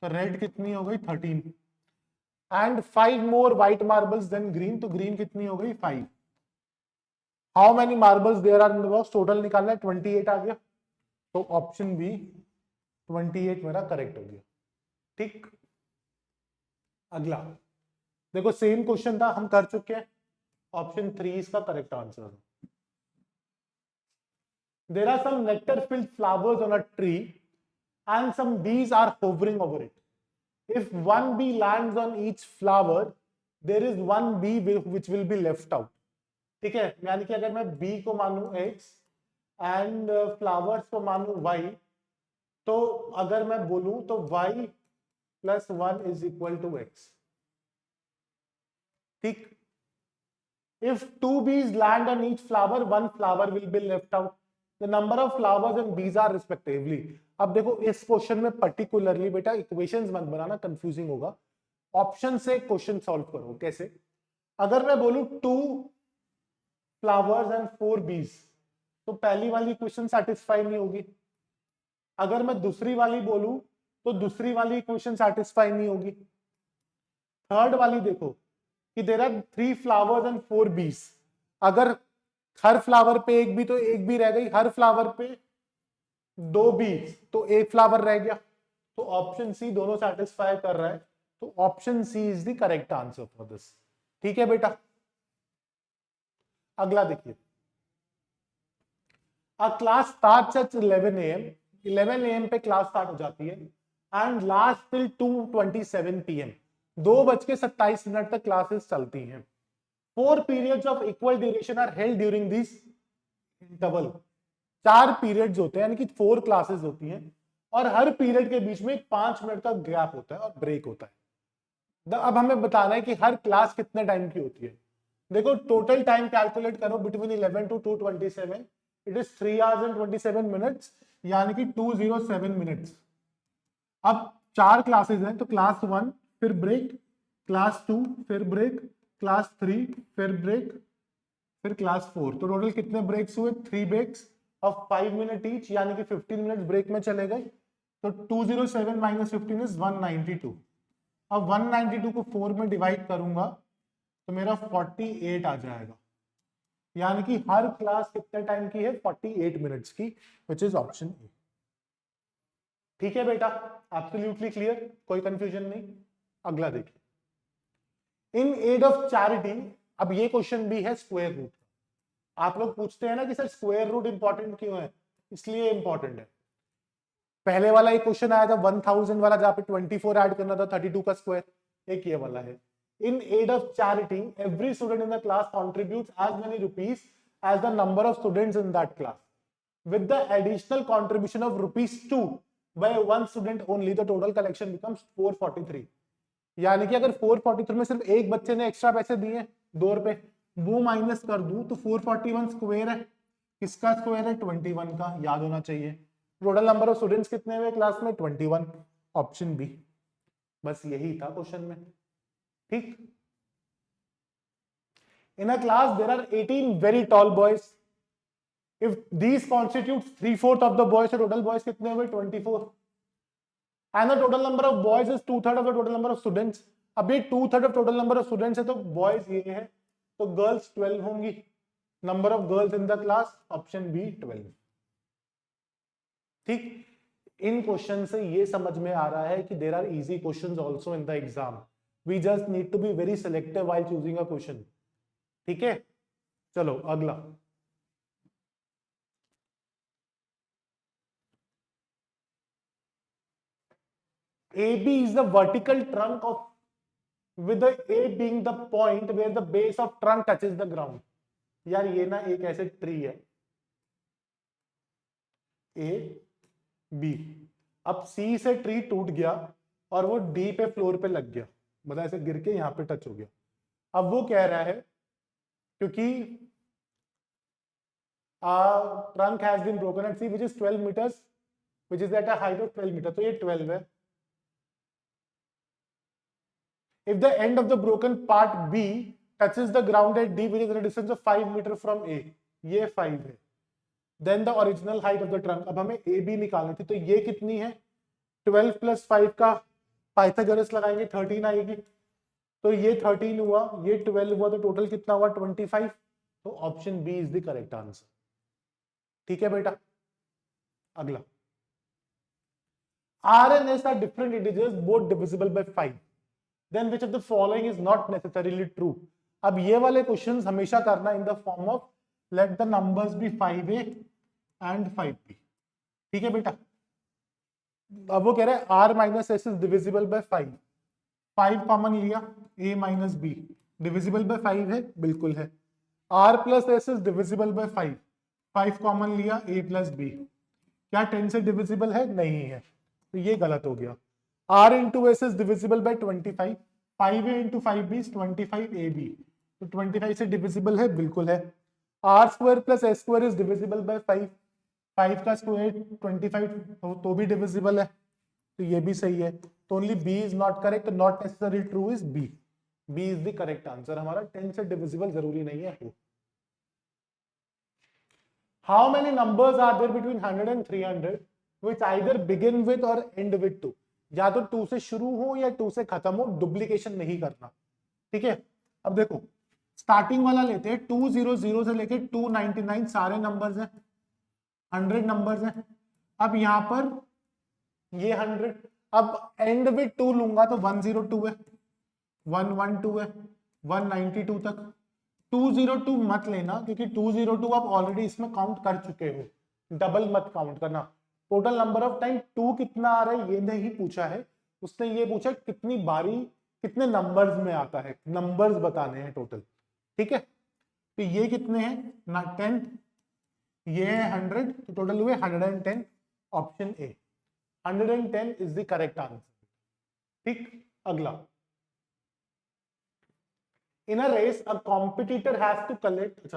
तो red कितनी हो गई? 13. and 5 more white marbles than green. तो green कितनी हो गई? 5. how many marbles there are in the box? Total निकालना है. 28 आ गया. तो ऑप्शन बी 28 मेरा करेक्ट हो गया. ठीक. अगला देखो सेम क्वेश्चन था, हम कर चुके हैं. ऑप्शन 3 इसका करेक्ट आंसर है. There are some nectar-filled flowers on a tree and some bees are hovering over it. If one bee lands on each flower, there is one bee which will be left out. ठीक है. यानी कि अगर मैं bee को मानूं x and flowers को मानूं y, तो अगर मैं बोलूं तो y plus 1 is equal to x. ठीक. If 2 bees land on each flower, one flower will be left out. The number of flowers and bees are respectively. अब देखो इस क्वेश्चन में पर्टिकुलरली बेटा इक्वेशंस मत बनाना, कंफ्यूजिंग होगा. ऑप्शन से question solve करो. कैसे? अगर मैं बोलूं 2 flowers and 4 bees, तो पहली वाली इक्वेशन सेटिस्फाई नहीं होगी. अगर मैं दूसरी वाली बोलूं तो दूसरी वाली इक्वेशन सेटिस्फाई नहीं होगी. थर्ड वाली देखो कि there are 3 flowers and 4 bees. अगर हर फ्लावर पे एक बी तो एक बी रह गई, हर फ्लावर पे 2 बीज तो एक फ्लावर रह गया. तो ऑप्शन सी दोनों सेटिस्फाई कर रहा है. तो option C is the correct answer for this. ठीक है बेटा. अगला देखिए. A class starts at 11 AM. 11 AM पे क्लास स्टार्ट हो जाती है एंड लास्ट टिल 2:27 PM. 2:27 तक क्लासेस चलती हैं. 4 periods of equal duration are held during this interval. 4 periods होते हैं, यानी कि 4 क्लासेस होती हैं और हर पीरियड के बीच में 5 मिनट का गैप होता है और ब्रेक होता है. अब हमें बताना है कि हर क्लास कितने टाइम की होती है. देखो टोटल टाइम कैलकुलेट करो between 11 to 2:27. It is 3 hours and 27 minutes, यानी कि 207 minutes. अब 4 क्लासेस हैं तो क्लास 1 फिर ब्रेक, क्लास 2 फिर ब्रेक, क्लास 3 फिर ब्रेक, फिर क्लास 4. तो टोटल कितने ब्रेक्स हुए? 3 ब्रेक्स ऑफ 5 मिनट ईच, यानी कि 15 मिनट्स ब्रेक में चले गए. तो 207 minus 15 इज 192. अब 192 को 4 में डिवाइड करूंगा तो मेरा 48 आ जाएगा. यानी कि हर क्लास कितने टाइम की है, 48 मिनट्स की, विच इज ऑप्शन ए। ठीक है बेटा, एब्सोल्युटली क्लियर, कोई कंफ्यूजन नहीं। अगला देखिए, इन एड ऑफ चैरिटी, अब ये क्वेश्चन भी है स्क्वायर रूट। आप लोग पूछते हैं ना कि सर स्क्वायर रूट इंपॉर्टेंट क्यों है, इसलिए इंपॉर्टेंट है। पहले वाला एक क्वेश्चन आया था 1000 वाला, जहां पे 24 ऐड करना था 32 का स्क्वायर, एक ये वाला है। In aid of charity every student in the class contributes as many rupees as the number of students in that class with the additional contribution of ₹2 by one student only, the total collection becomes 443। यानी कि अगर 443 में सिर्फ एक बच्चे ने extra पैसे दिए 2 रुपए, वो माइनस कर दूं तो 441 स्क्वायर है, किसका स्क्वायर है, 21 का, याद होना चाहिए। टोटल नंबर ऑफ स्टूडेंट्स कितने हुए क्लास में, 21, ऑप्शन बी। बस यही था क्वेश्चन में, ठीक। In a class there are 18 very tall boys, if these constitutes 3/4 of the boys, so total boys कितने हुए, 24, and the total number of boys is 2/3 of the total number of students। अब ये 2/3 of total number of students है, तो boys ये है, तो girls 12 होंगी। Number of girls in the class, option B 12। ठीक, इन क्वेश्चन से ये समझ में आ रहा है कि there are easy questions also in the exam, we just need to be very selective while choosing a question. ठीक है, चलो अगला। AB is the vertical trunk of, with the A being the point where the base of trunk touches the ground। यार ये ना एक ऐसे tree है A B, अब C से ट्री टूट गया और वो D पे फ्लोर पे लग गया, मतलब ऐसे गिर के यहाँ पे टच हो गया। अब वो कह रहा है क्योंकि trunk has been broken at C which is 12 meters, which is at a height of 12 meter, तो ये 12 है। If the end of the broken part B touches the ground at D which is at a distance of 5 meter from A, ये 5 है, then the original height of the trunk, अब हमें AB निकालनी थी, तो ये कितनी है, 12 प्लस 5 का पाइथागोरस लगाएंगे 13 आएगी, तो ये 13 हुआ, ये 12 हुआ, तो टोटल कितना हुआ, 25। तो option B is the correct answer. ठीक है बेटा, अगला। R and S are different integers both divisible by 5, then which of the following is not necessarily true। अब ये वाले क्वेश्चंस हमेशा करना in the form of let the numbers be 5A and 5B। ठीक है बेटा, अब वो कह रहे हैं R minus S is divisible bye 5, 5 common लिया, A minus B divisible bye 5 है, बिल्कुल है। R plus S is divisible bye 5, 5 common लिया, A प्लस बी, क्या 10 से डिविजिबल है, नहीं है, तो ये गलत हो गया। R into S is divisible bye 25, 5A into 5B is 25AB, तो 25 से डिविजिबल है, बिल्कुल है। R square plus S square is divisible bye 5, 5 का स्क्वायर 25, तो भी डिविजिबल है, तो ये भी सही है। तो only B is not correct, not necessary true is B, B is the correct answer हमारा, 10 से डिविजिबल जरूरी नहीं है। How many numbers are there between 100 and 300 which either begin with or end with 2? या तो 2 से शुरू हो या 2 से खत्म हो, डुप्लीकेशन नहीं करना। ठीक है, अब देखो स्टार्टिंग वाला लेते हैं, 200 से लेके 299 सारे नंबर्स हैं, 100 नंबर्स हैं। अब यहां पर ये 100, अब एंड विथ 2 लूंगा तो 102 है, 112 है, 192 तक। 202 मत लेना क्योंकि 202 आप ऑलरेडी इसमें काउंट कर चुके हो, डबल मत काउंट करना। टोटल नंबर ऑफ टाइम 2 कितना आ रहा है ये नहीं पूछा है उसने, ये पूछा कितनी बारी कितने नंबर्स में आता है, नंबर्स बताने हैं टोटल। ठीक है, तो ये कितने हैं ना, 10, ये है 100, तो टोटल हुए 110, option A 110 is the correct answer. ठीक, अगला। In a race, a competitor has to collect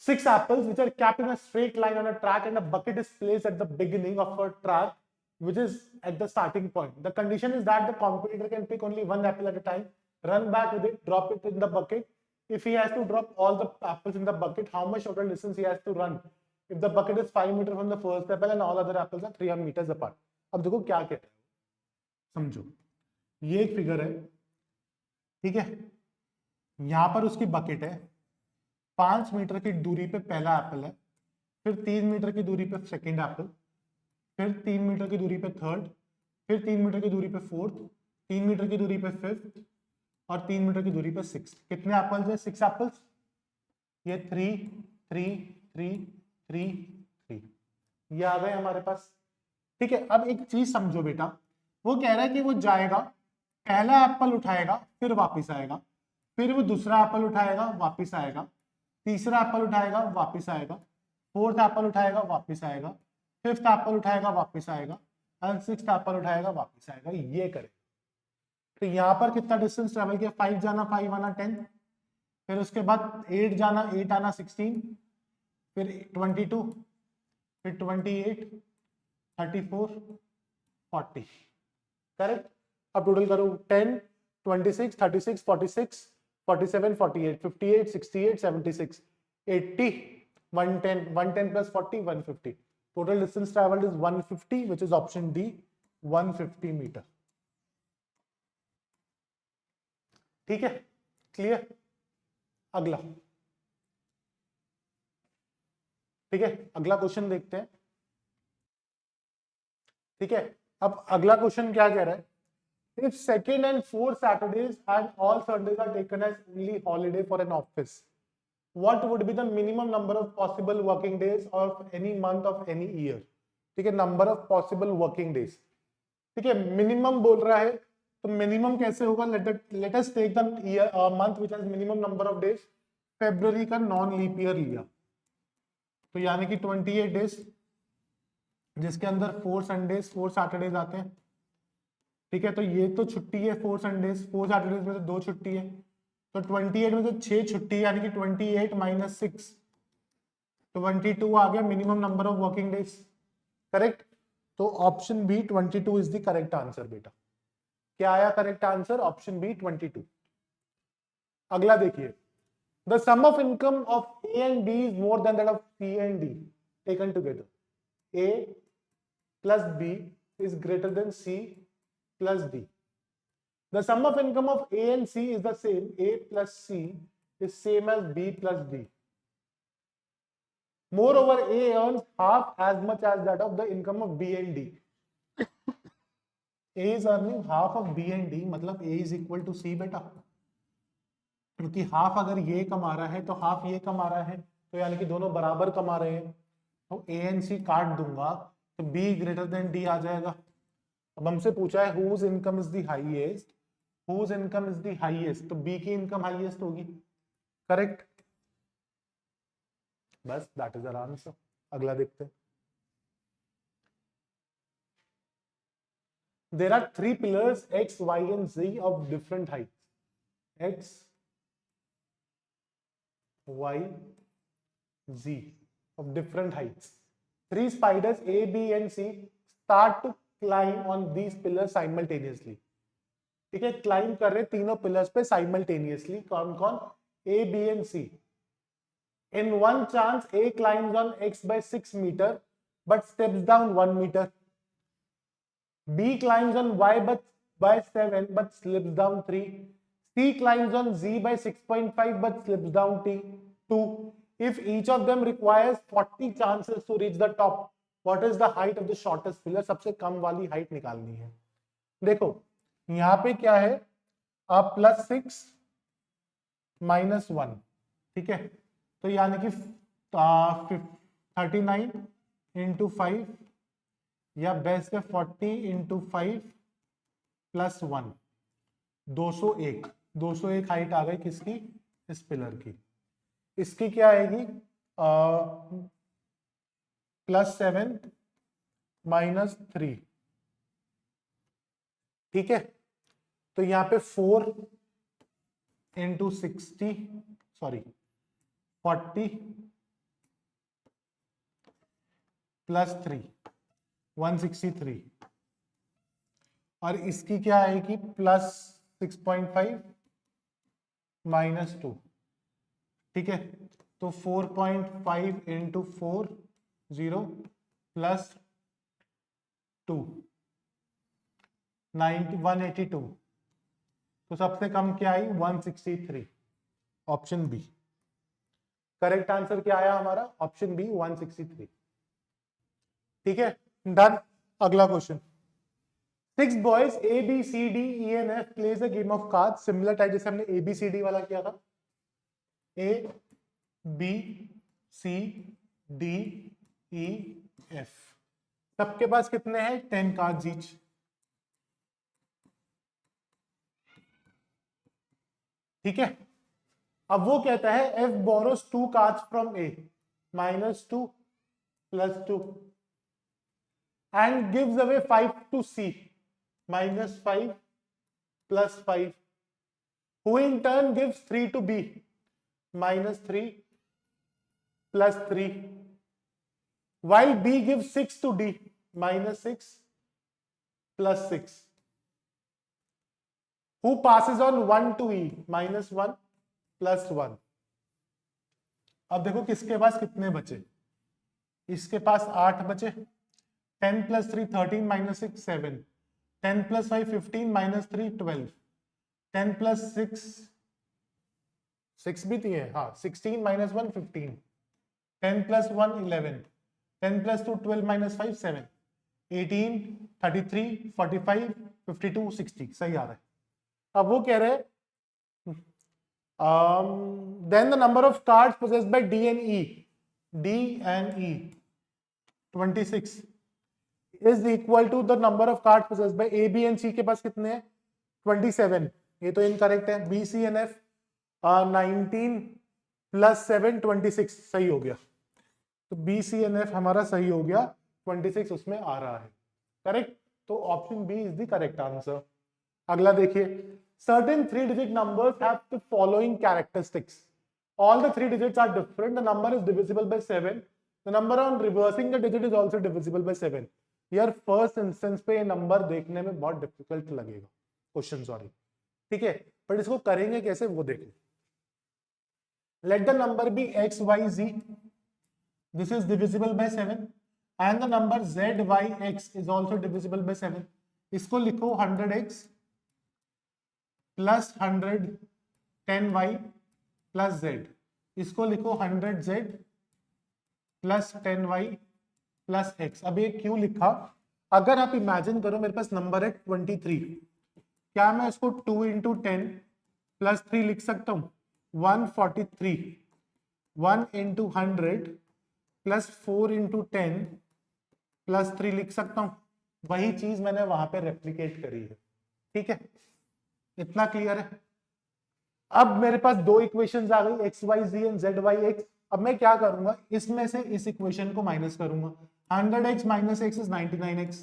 6 apples which are kept in a straight line on a track, and a bucket is placed at the beginning of a track which is at the starting point. The condition is that the competitor can pick only one apple at a time, run back with it, drop it in the bucket. If he has to drop all the apples in the bucket, how much total distance he has to run if the bucket is 5 meters from the first apple and all other apples are 300 meters apart? अब देखो क्या कहते हैं, समझो। ये एक figure है, ठीक है, यहां पर उसकी बकेट है, 5 मीटर की दूरी पे पहला एप्पल है, फिर 3 मीटर की दूरी पे सेकंड एप्पल, फिर 3 मीटर की दूरी पे थर्ड, फिर 3 मीटर की दूरी पे फोर्थ, 3 मीटर की दूरी पे फिफ्थ और 3 मीटर की दूरी पे सिक्स। कितने एप्पल्स है? 6 एप्पल्स। ये 3 3 3 3 3 ये आ गए हमारे पास। ठीक है, अब एक चीज समझो बेटा, वो कह रहा है कि वो जाएगा, पहला एप्पल उठाएगा, फिर वापस आएगा, फिर वो दूसरा एप्पल उठाएगा, वापस आएगा, तीसरा एप्पल उठाएगा, वापस आएगा, फोर्थ एप्पल उठाएगा, वापस आएगा, फिफ्थ एप्पल उठाएगा, वापस आएगा, एंड सिक्स्थ एप्पल उठाएगा, वापस आएगा। ये करे तो यहाँ पर कितना डिस्टेंस ट्रेवल किया? 5 जाना, 5 आना 10, फिर उसके बाद 8 जाना, 8 आना 16, फिर 22, फिर 28, 34, 40। करेक्ट। अब टोटल करो 10, 26, 36, 46, 47, 48, 58, 68, 76, 80, 110, 110 plus 40, 150. Total distance traveled is 150, which is option D, 150 meter. ठीक है, क्लियर। अगला, ठीक है, अगला क्वेश्चन देखते हैं। ठीक है, अब अगला क्वेश्चन क्या कह रहा है? If second and fourth Saturdays and all Sundays are taken as only holiday for an office, what would be the minimum number of possible working days of any month of any year? ठीक है, number of possible working days. ठीक है, minimum बोल रहा है, तो minimum कैसे होगा? Let us take the month which has minimum number of days. February का नॉन लीप ईयर लिया, तो यानी कि 28 डेज, जिसके अंदर 4 संडेज 4 सैटरडेज आते हैं। ठीक है, तो ये तो छुट्टी है 4 संडेज, 4 सैटरडेज में से 2 छुट्टी है, तो 28 में से 6 छुट्टी, यानी कि 28 माइनस 6, 22 आ गया minimum number of working days. Correct. तो option B 22 is the correct answer बेटा। क्या आया करेक्ट आंसर? Option B 22। अगला देखिए, the sum of income of A and B is more than that of C and D taken together. A plus B is greater than C plus D. The sum of income of A and C is the same. A plus C is same as B plus D. Moreover, A earns half as much as that of the income of B and D. A is earning half of B and D, मतलब A is equal to C बेटा, क्योंकि half अगर ये कमा रहा है तो half ये कमा रहा है, तो यानी कि दोनों बराबर कमा रहे हैं। तो A and C काट दूंगा तो B ग्रेटर देन D आ जाएगा। अब हमसे पूछा है whose income is the highest, whose income is the highest, तो B की इनकम हाईएस्ट होगी। करेक्ट, बस दैट इज आवर आंसर। अगला देखते हैं। There are 3 pillars X, Y and Z of different heights. X, Y, Z of different heights. 3 spiders A, B and C start to climb on these pillars simultaneously. ठीक है, climb कर रहे तीनों pillars पे simultaneously. कौन कौन? A, B and C. In one chance, A climbs on X by 6 meter but steps down 1 meter. B climbs on Y by 7 but slips down 3. C climbs on Z by 6.5 but slips down 2. If each of them requires 40 chances to reach the top, what is the height of the shortest pillar? सबसे कम वाली height निकालनी है। देखो यहाँ पे क्या है, आप +6 -1, ठीक है, तो यानी कि 39 इंटू 5 या बेस्ट है 40 इंटू 5 प्लस 1, 201। 201 हाइट आ गई किसकी? इस पिलर की। इसकी क्या आएगी? +7 -3। ठीक है, तो यहाँ पे 4 इंटू 60, सॉरी 40 प्लस 3, 163। और इसकी क्या आएगी? +6.5 -2। ठीक है, तो 4.5 इंटू 4 0 प्लस 2 182। तो सबसे कम क्या आई? 163। Option B. करेक्ट आंसर क्या आया हमारा? Option B 163। ठीक है, डन। अगला question. 6 boys A B C D E and F plays a game of cards similar type जैसे हमने ABCD वाला किया था। A B C D E F, सबके पास कितने हैं? 10 कार्ड्स ईच। ठीक है, अब वो कहता है F borrows 2 cards from A -2 +2 and gives away 5 to C -5 +5, who in turn gives 3 to B -3 +3, while B gives 6 to D -6 +6, who passes on 1 to E -1 +1। अब देखो किसके पास कितने बचे। इसके पास 8 बचे। 10 + 3 13 -6 7, 10 + 5 15 -3 12, 10 + 6 6 भी दिए, हाँ 16 -1 15, 10 + 1 11, 10 + 2 12 -5 7, 18 33 45 52 60, सही आ रहा है। अब वो कह रहे हैं then the number of cards possessed by D and E 26 is equal to the number of cards possessed by A B and C के पास कितने हैं? 27। ये तो इनकरेक्ट है। B C and F 19 + 7 26, सही हो गया। तो B C and F हमारा सही हो गया, 26 उसमें आ रहा है। करेक्ट, तो option B is the correct answer. अगला देखिए, certain 3-digit numbers have the following characteristics. All the 3 digits are different. The number is divisible by 7. The number on reversing the digit is also divisible by 7. यार first instance पे ये number देखने में बहुत difficult लगेगा question, sorry. ठीक है, पर इसको करेंगे कैसे वो देखें। Let the number be x y z, this is divisible by 7, and the number z y x is also divisible by 7। इसको लिखो 100x plus 110y plus z। इसको लिखो 100z plus 10y plus x। अब ये क्यों लिखा? अगर आप इमेजिन करो मेरे पास नंबर है 23, क्या मैं इसको 2 × 10 प्लस 3 लिख सकता हूं? 143, 1 × 100 प्लस 4 × 10 प्लस 3 लिख सकता हूं। वही चीज मैंने वहां पे रेप्लिकेट करी है। ठीक है, इतना क्लियर है। अब मेरे पास दो इक्वेशंस आ गई, x y z and z y x. अब मैं क्या करूंगा, इसमें से इस इक्वेशन को माइनस करूंगा। 100x - x is 99x,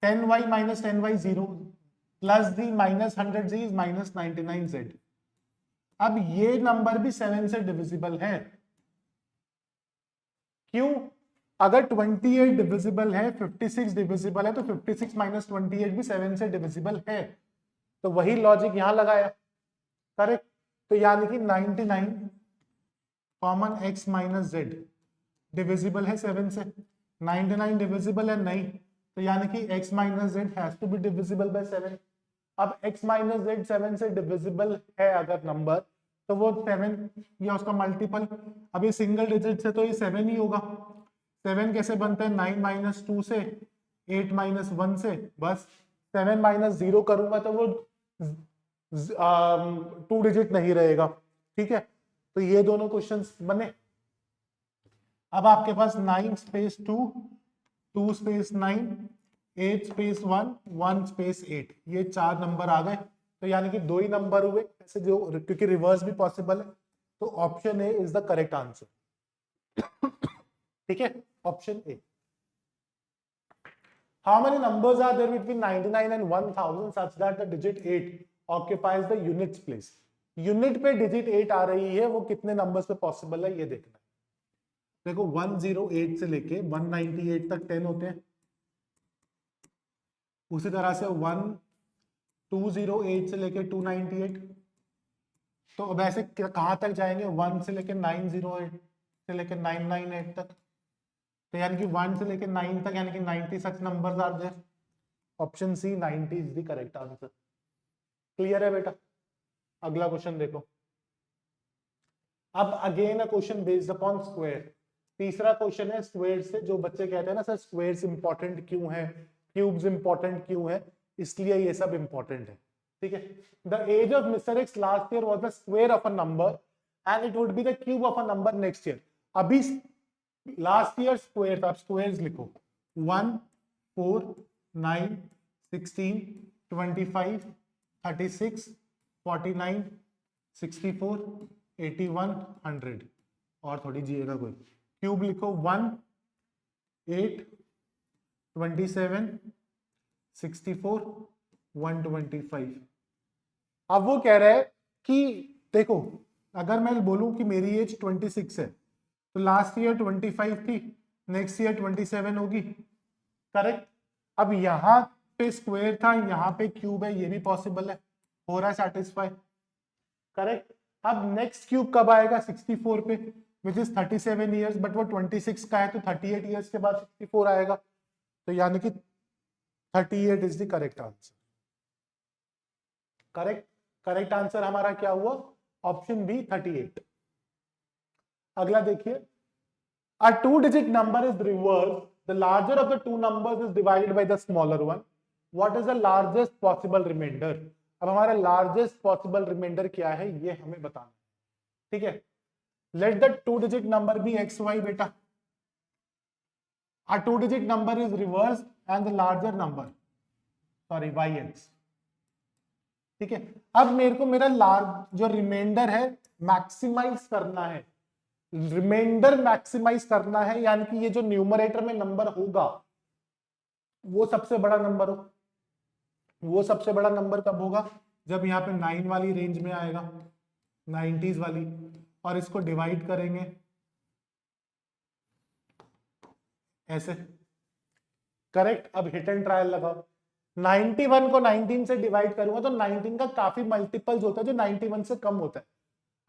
10y - 10y 0, plus the -100z is -99z। अब ये नंबर भी 7 से डिविजिबल है। क्यों? अगर 28 डिविजिबल है, 56 डिविजिबल है, तो 56 - 28 भी 7 से डिविजिबल है। तो वही लॉजिक यहां लगाया। करेक्ट, तो यानी कि 99 कॉमन x - z डिविजिबल है 7 से। 99 डिविजिबल है नहीं, तो यानी कि x - z has to be divisible by 7। अब x - z 7 से डिविजिबल है अगर नंबर, तो वो 7 या उसका मल्टीपल। अब ये सिंगल डिजिट से तो ये 7 ही होगा। 7 कैसे बनता है? 9 - 2 से, 8 - 1 से, बस 7 - 0 करूंगा तो वो 2 डिजिट नहीं रहेगा। ठीक है, तो ये दोनों क्वेश्चंस बने। अब आपके पास 9 स्पेस 2, 2 स्पेस 9, 8 स्पेस 1, 1 स्पेस 8, ये 4 नंबर आ गए। तो यानी कि 2 ही नंबर हुए ऐसे, जो क्योंकि रिवर्स भी पॉसिबल है। तो option A is the correct answer. ठीक है, option A. How many numbers are there between 99 and 1000 such that the digit 8 occupies the units place? Unit पे डिजिट 8 आ रही है, वो कितने नंबर्स पे पॉसिबल है ये देखना है। देखो 108 से लेके 198 तक 10 होते हैं। उसी तरह से 208 से लेके 298, तो अब ऐसे कहां तक जाएंगे? 1 से लेके 908 से लेके 998 तक, तो यानी कि 1 से लेके 9 तक, यानी कि 90 such numbers are there. Option C 90 is the correct answer. Clear है बेटा? अगला क्वेश्चन देखो। अब again a question based upon square. तीसरा क्वेश्चन है स्क्वायर से। जो बच्चे कहते हैं ना सर स्क्वायर्स इंपॉर्टेंट क्यों है, क्यूब्स इंपॉर्टेंट क्यों है, इसलिए ये सब इंपॉर्टेंट है। ठीक है। The age of Mister X last year was the square of a number and it would be the cube of a number next year. अभी लास्ट ईयर स्क्वायर था, आप स्क्वायर्स लिखो 1 4 9 16 25 36 49 64 81 100 और थोड़ी जिएगा कोई। क्यूब लिखो 1 8 27 64 125। अब वो कह रहा है कि देखो अगर मैं बोलूं कि मेरी एज 26 है तो लास्ट ईयर 25 थी, नेक्स्ट ईयर 27 होगी, करेक्ट। अब यहाँ पे स्क्वायर था, यहाँ पे क्यूब है, ये भी पॉसिबल है, हो रहा है सेटिस्फाई, करेक्ट। अब नेक्स्ट क्यूब कब आएगा 64 पे, विच इज 37 ईयर्स, बट वो 26 का है तो 38 ईयर्स के बाद 64 आएगा, तो यानी कि 38 is the correct answer. Correct, correct answer हमारा क्या हुआ, ऑप्शन बी 38। अगला देखिए, a two-digit number is reversed, the larger of the two numbers is divided by the smaller one, what is the largest possible remainder? अब हमारा largest possible remainder क्या है ये हमें बताना, ठीक है। let the two-digit number be xy बेटा, a two-digit number is reversed and the larger number sorry yx, ठीक है। अब मेरे को मेरा लार्ज जो रिमाइंडर है मैक्सिमाइज करना है, रिमाइंडर मैक्सिमाइज करना है, यानी कि ये जो न्यूमरेटर में नंबर होगा वो सबसे बड़ा नंबर हो। वो सबसे बड़ा नंबर कब होगा, जब यहाँ पे 9 वाली रेंज में आएगा, 90s वाली, और इसको डिवाइड करेंगे ऐसे, करेक्ट। अब हिट एंड ट्रायल लगाओ, 91 को 19 से डिवाइड करूंगा तो 19 का काफी मल्टीपल्स होता है जो 91 से कम होता है।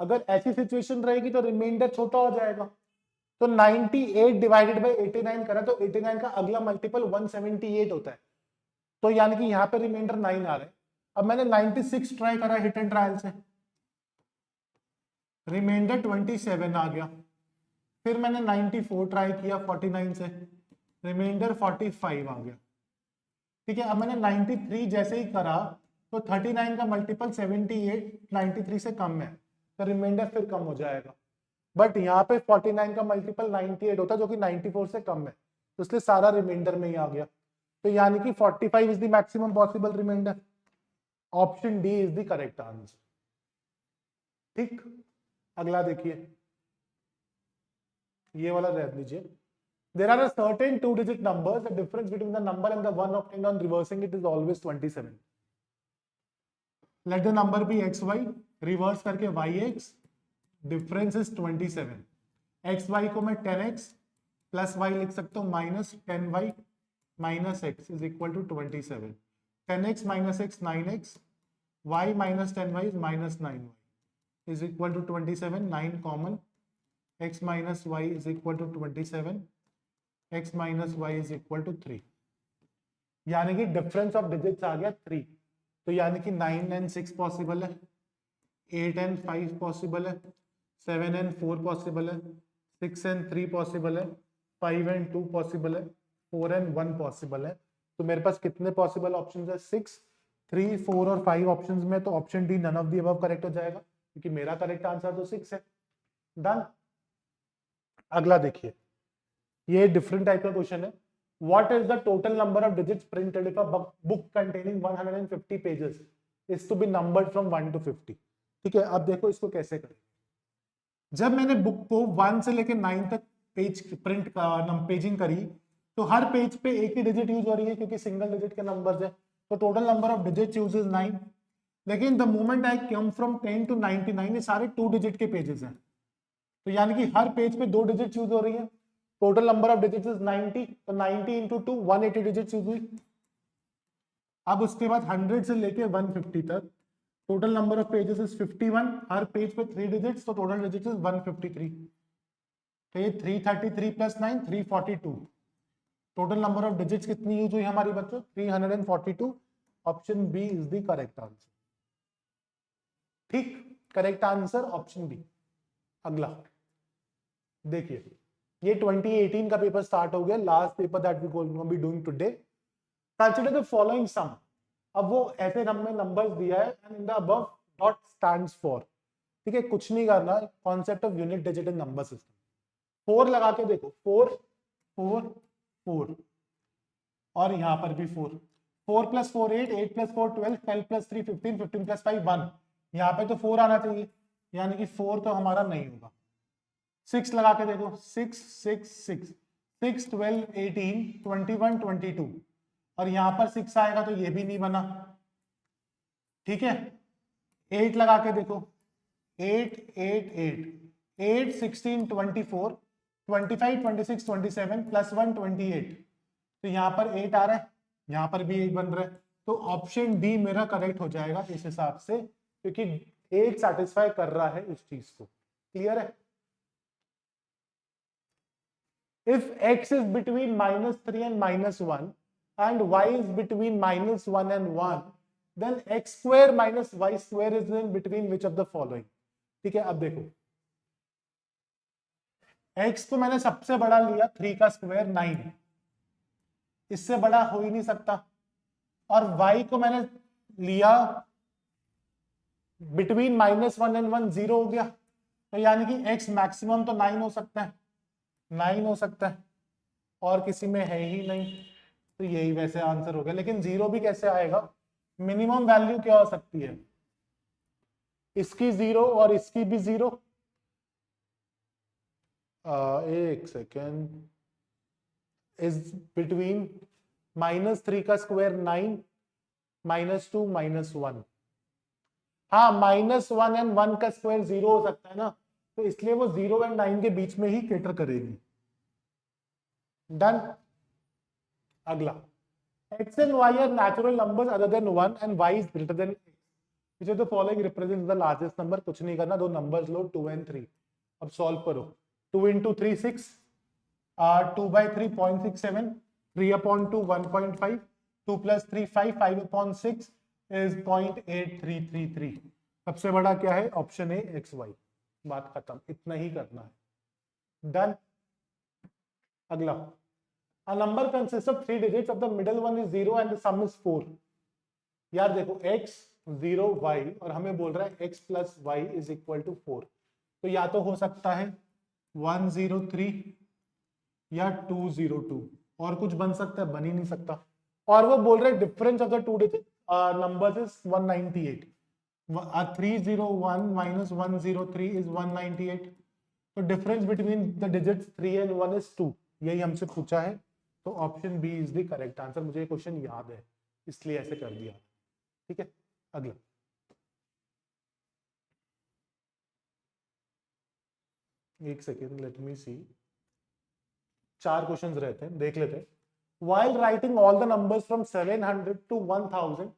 अगर ऐसी सिचुएशन रहेगी तो रिमाइंडर छोटा हो जाएगा। तो 98 डिवाइडेड बाय 89 करा तो 89 का अगला मल्टीपल 178 होता है, तो यानी कि यहाँ पे रिमाइंडर 9 आ रहा है। अब मैंने 96 ट्राई करा हिट एंड ट्रायल से, रिमाइंडर 27 आ गया। फिर मैंने 94 ट्राई किया 49 से, रिमाइंडर 45 आ गया, ठीक है। अब मैंने 93 जैसे ही करा तो 39 का मल्टीपल 78 93 से कम है, तो रिमाइंडर फिर कम हो जाएगा। बट यहाँ पे 49 का मल्टीपल 98 होता है जो कि 94 से कम है, तो इसलिए सारा रिमाइंडर में ही आ गया, तो यानी कि 45 is the maximum possible remainder. Option D is the correct answer, ठीक। अगला देखिए, ये वाला रह लीजिए। There are a certain two-digit numbers. The difference between the number and the one obtained on reversing it is always 27. Let the number be xy. Reverse करके yx. Difference is 27. xy को मैं 10x plus y लिख सकता हूँ minus 10y minus x is equal to 27. 10x minus x 9x. y minus 10y is minus 9y is equal to 27. 9 common. x minus y is equal to 27. x minus y is equal to 3, यानी कि difference of digits आ गया 3, तो यानी कि 9 and 6 possible है, 8 and 5 possible है, 7 and 4 possible है, 6 and 3 possible है, 5 एंड 2 पॉसिबल है, 4 एंड 1 पॉसिबल है। तो मेरे पास कितने पॉसिबल ऑप्शंस है, 6, 3, 4 और 5 ऑप्शंस में, तो option D none of the above correct हो जाएगा, क्योंकि मेरा करेक्ट आंसर तो 6 है। डन। अगला देखिए, ये डिफरेंट टाइप का क्वेश्चन है। What is the total number of digits printed if a book containing 150 pages is to be numbered from 1 to 50? ठीक है, अब देखो इसको कैसे करें। जब मैंने बुक को 1 से लेकर 9 तक पेज प्रिंट पेजिंग करी, तो हर पेज पे एक ही डिजिट यूज हो रही है क्योंकि सिंगल डिजिट के नंबर्स है, तो total number of digits use is 9। लेकिन the moment I come from 10 to 99 ये सारे 2 डिजिट के पेजेस हैं, तो यानी कि हर पेज पे 2 डिजिट यूज हो रही है। Total number of digits is 90, तो 90 इंटू 2 180 डिजिट्स यूज हुई। अब उसके बाद 100 से लेके 150 तक total number of pages is 51, her page पे 3 डिजिट्स, तो टोटल डिजिट्स इज 153। तो ये 333 plus 9 342, total number of digits कितनी यूज हुई हमारी बच्चों, 342। Option B is the correct answer. ठीक, करेक्ट आंसर ऑप्शन बी। अगला देखिए, ये 2018 का पेपर स्टार्ट हो गया, last paper that we going be doing today. Consider the following sum. अब वो ऐसे हमें नंबर्स दिया है and in the above dot stands for. ठीक है, कुछ नहीं करना, concept of unit digit in number system. 4 लगा के देखो, 4 4 4 और यहां पर भी 4, 4 + 4 8, 8 + 4 12, 12 + 3 15, 15 + 5 1। यहाँ पे तो 4 आना चाहिए, यानी कि 4 तो हमारा नहीं होगा। 6 लगा के देखो, 6 6 6 6 12 18 21 22 और यहां पर 6 आएगा तो ये भी नहीं बना। ठीक है, 8 लगा के देखो, 8 8 8 8 16 24 25 26 27 + 1 28। तो यहां पर 8 आ रहा है, यहां पर भी 8 बन रहा है, तो ऑप्शन डी मेरा करेक्ट हो जाएगा इस हिसाब से, क्योंकि 8 सेटिस्फाई कर रहा है उस चीज को। क्लियर है? If x is between -3 and -1 and y is between -1 and 1, then x square minus y square is in between which of the following? ठीक है, अब देखो, x को मैंने सबसे बड़ा लिया, 3 का स्क्वायर 9, इससे बड़ा हो ही नहीं सकता। और y को मैंने लिया बिटवीन -1 and 1, 0 हो गया, तो यानी कि x मैक्सिमम तो 9 हो सकता है, 9 हो सकता है, और किसी में है ही नहीं, तो यही वैसे आंसर हो गया। लेकिन 0 भी कैसे आएगा? मिनिमम वैल्यू क्या हो सकती है? इसकी 0 और इसकी भी 0। एक सेकेंड, इज बिटवीन -3 का स्क्वायर 9, -2 -1। हाँ, -1 and 1 का स्क्वायर 0 हो सकता है ना, तो इसलिए वो 0 और 9 के बीच में ही कैटर करेगी। डन। अगला, x and y are natural numbers other than 1 and y is greater than x. Which of the following represents the largest number? कुछ नहीं करना, दो नंबर्स लो 2 and 3, अब सॉल्व करो। 2 × 3 6, 2/3 0.67, 3/2 1.5, 2 + 3 5, 5/6 is 0.8333। सबसे बड़ा क्या है? Option A XY। बात खत्म, इतना ही करना है। डन। अगला, a number consists of 3 digits, of the middle one is 0 and the sum is 4। यार देखो, x 0 y और हमें बोल रहा है x + y = 4, तो या तो हो सकता है 103 या 202, और कुछ बन सकता है? बन ही नहीं सकता। और वो बोल रहे हैं difference of the two digit numbers is 198। 301 - 103 is 198, तो difference between the digits 3 and 1 is 2। यही हमसे पूछा है, तो option B is the correct answer. मुझे ये क्वेश्चन याद है, इसलिए ऐसे कर दिया। ठीक है, अगला, एक सेकेंड, लेट मी सी। 4 क्वेश्चंस रहते हैं, देख लेते हैं। While writing all the numbers from 700 to 1000,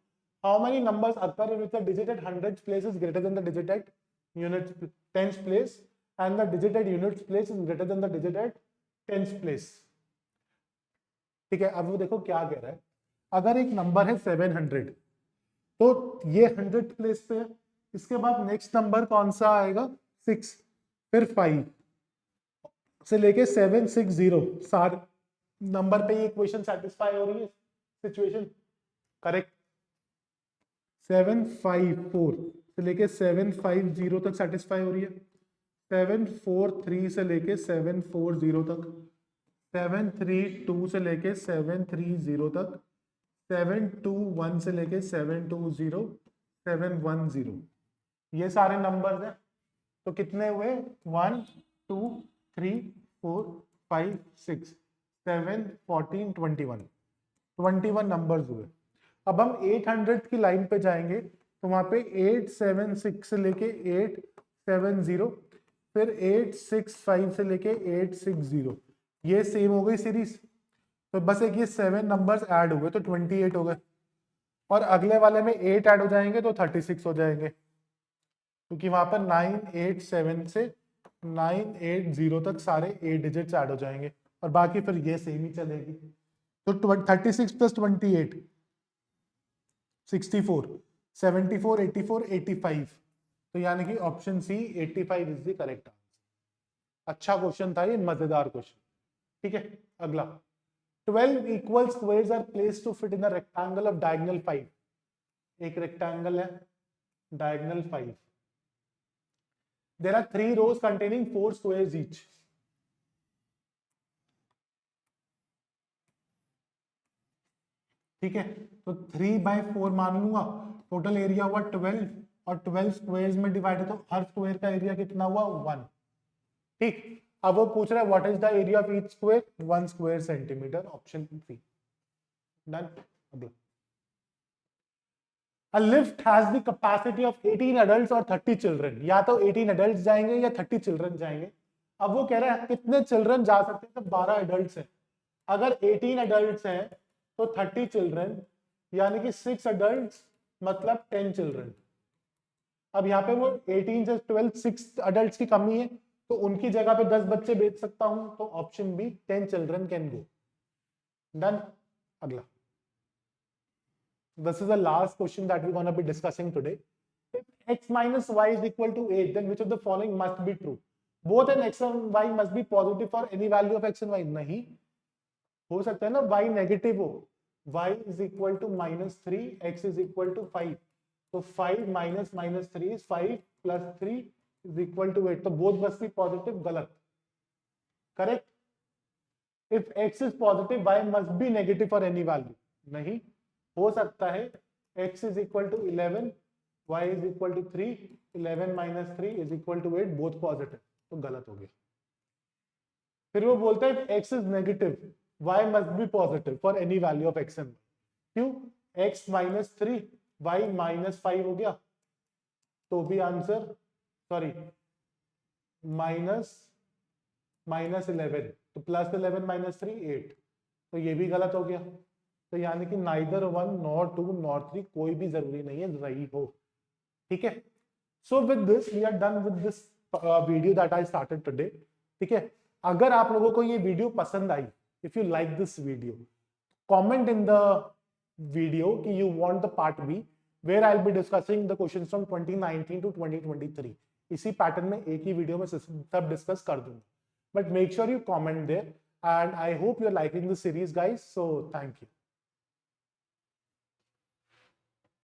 how many numbers occur with the digit at hundreds place is greater than the digit at units tens place, and the digit at units place is greater than the digit at tens place? ठीक है, अब वो देखो क्या कह रहा है। अगर एक नंबर है 700, तो ये 100 प्लेस पे है, इसके बाद नेक्स्ट नंबर कौन सा आएगा? 6, फिर 5 से लेके 760, सारे नंबर पे ये इक्वेशन सेटिस्फाई हो रही है, सिचुएशन करेक्ट। 754 से लेके 750 तक सेटिस्फाई हो रही है, 743 से लेके 740 तक, 732 से लेके 730 तक, 721 से लेके 720, 710, ये सारे नंबर्स हैं। तो कितने हुए? 1 2 3 4 5 6 7 14 21 नंबर्स हुए। अब हम 800 की लाइन पे जाएंगे, तो वहां पे 876 से लेके 870, फिर 865 से लेके 860, ये सेम हो गई सीरीज। तो बस एक ये 7 नंबर्स ऐड हो गए, तो 28 हो गए, और अगले वाले में 8 ऐड हो जाएंगे तो 36 हो जाएंगे, क्योंकि वहां पर 987 से 980 तक सारे 8 डिजिट्स ऐड हो जाएंगे, और बाकी फिर ये सेम ही चलेगी। तो 36 + 28 64, 74 84 85, तो यानी कि option C 85 is the correct answer. अच्छा क्वेश्चन था ये, मजेदार क्वेश्चन। ठीक है, अगला 12 equal squares are placed to fit in a rectangle of diagonal 5। एक रेक्टेंगल है diagonal 5, there are 3 rows containing 4 squares each. ठीक है, तो 3/4 मान लूंगा, टोटल एरिया हुआ 12 और 12 स्क्वायर्स में डिवाइड है तो हर स्क्वायर का एरिया कितना हुआ 1। ठीक, अब वो पूछ रहा है what is the area of each square, 1 square centimetre, option C. Done. अगला, A lift has the capacity of 18 adults और 30 children। या तो 18 adults जाएंगे या 30 children जाएंगे। अब वो कह रहा है कितने चिल्ड्रन जा सकते हैं, तो 12 adults हैं। अगर 18 adults हैं तो 30 children, यानी कि 6 adults मतलब 10 children। अब यहाँ पे वो 18 से 12 6 adults की कमी है, तो उनकी जगह पे 10 बच्चे भेज सकता हूं, तो option B 10 children can go. Done. अगला, this is the last question that we're going to be discussing today. If x minus y is equal to 8, then which of the following must be true? Both an x and y must be positive for any value of x and y। नहीं हो सकता है ना y negative हो, y is equal to -3, x is equal to 5, तो 5 minus -3 is 5 plus 3 is equal to 8, तो both must be positive। गलत। Correct. If x is positive, y must be negative for any value। नहीं हो सकता है x is equal to 11, y is equal to 3, 11 minus 3 is equal to 8, both positive, तो गलत हो गया। फिर वो बोलता है x is negative, y must be positive for any value of x and y। क्यों? x minus 3, y minus 5 हो गया, तो भी आंसर, सॉरी माइनस 11, तो प्लस 11 minus 3 8, तो ये भी गलत हो गया। तो यानी कि नाइदर 1 नॉर 2 नॉर 3, कोई भी जरूरी नहीं है सही हो। ठीक है, so with this we are done with this video that I started today. ठीक है, अगर आप लोगों को ये वीडियो पसंद आई, if you like this video, comment in the video कि you want the part B, where I will be discussing the questions from 2019 to 2023। इसी पैटर्न में एक ही वीडियो में सब डिस्कस कर दूंगा, but make sure you comment there, and I hope you're liking the series, guys, so thank you।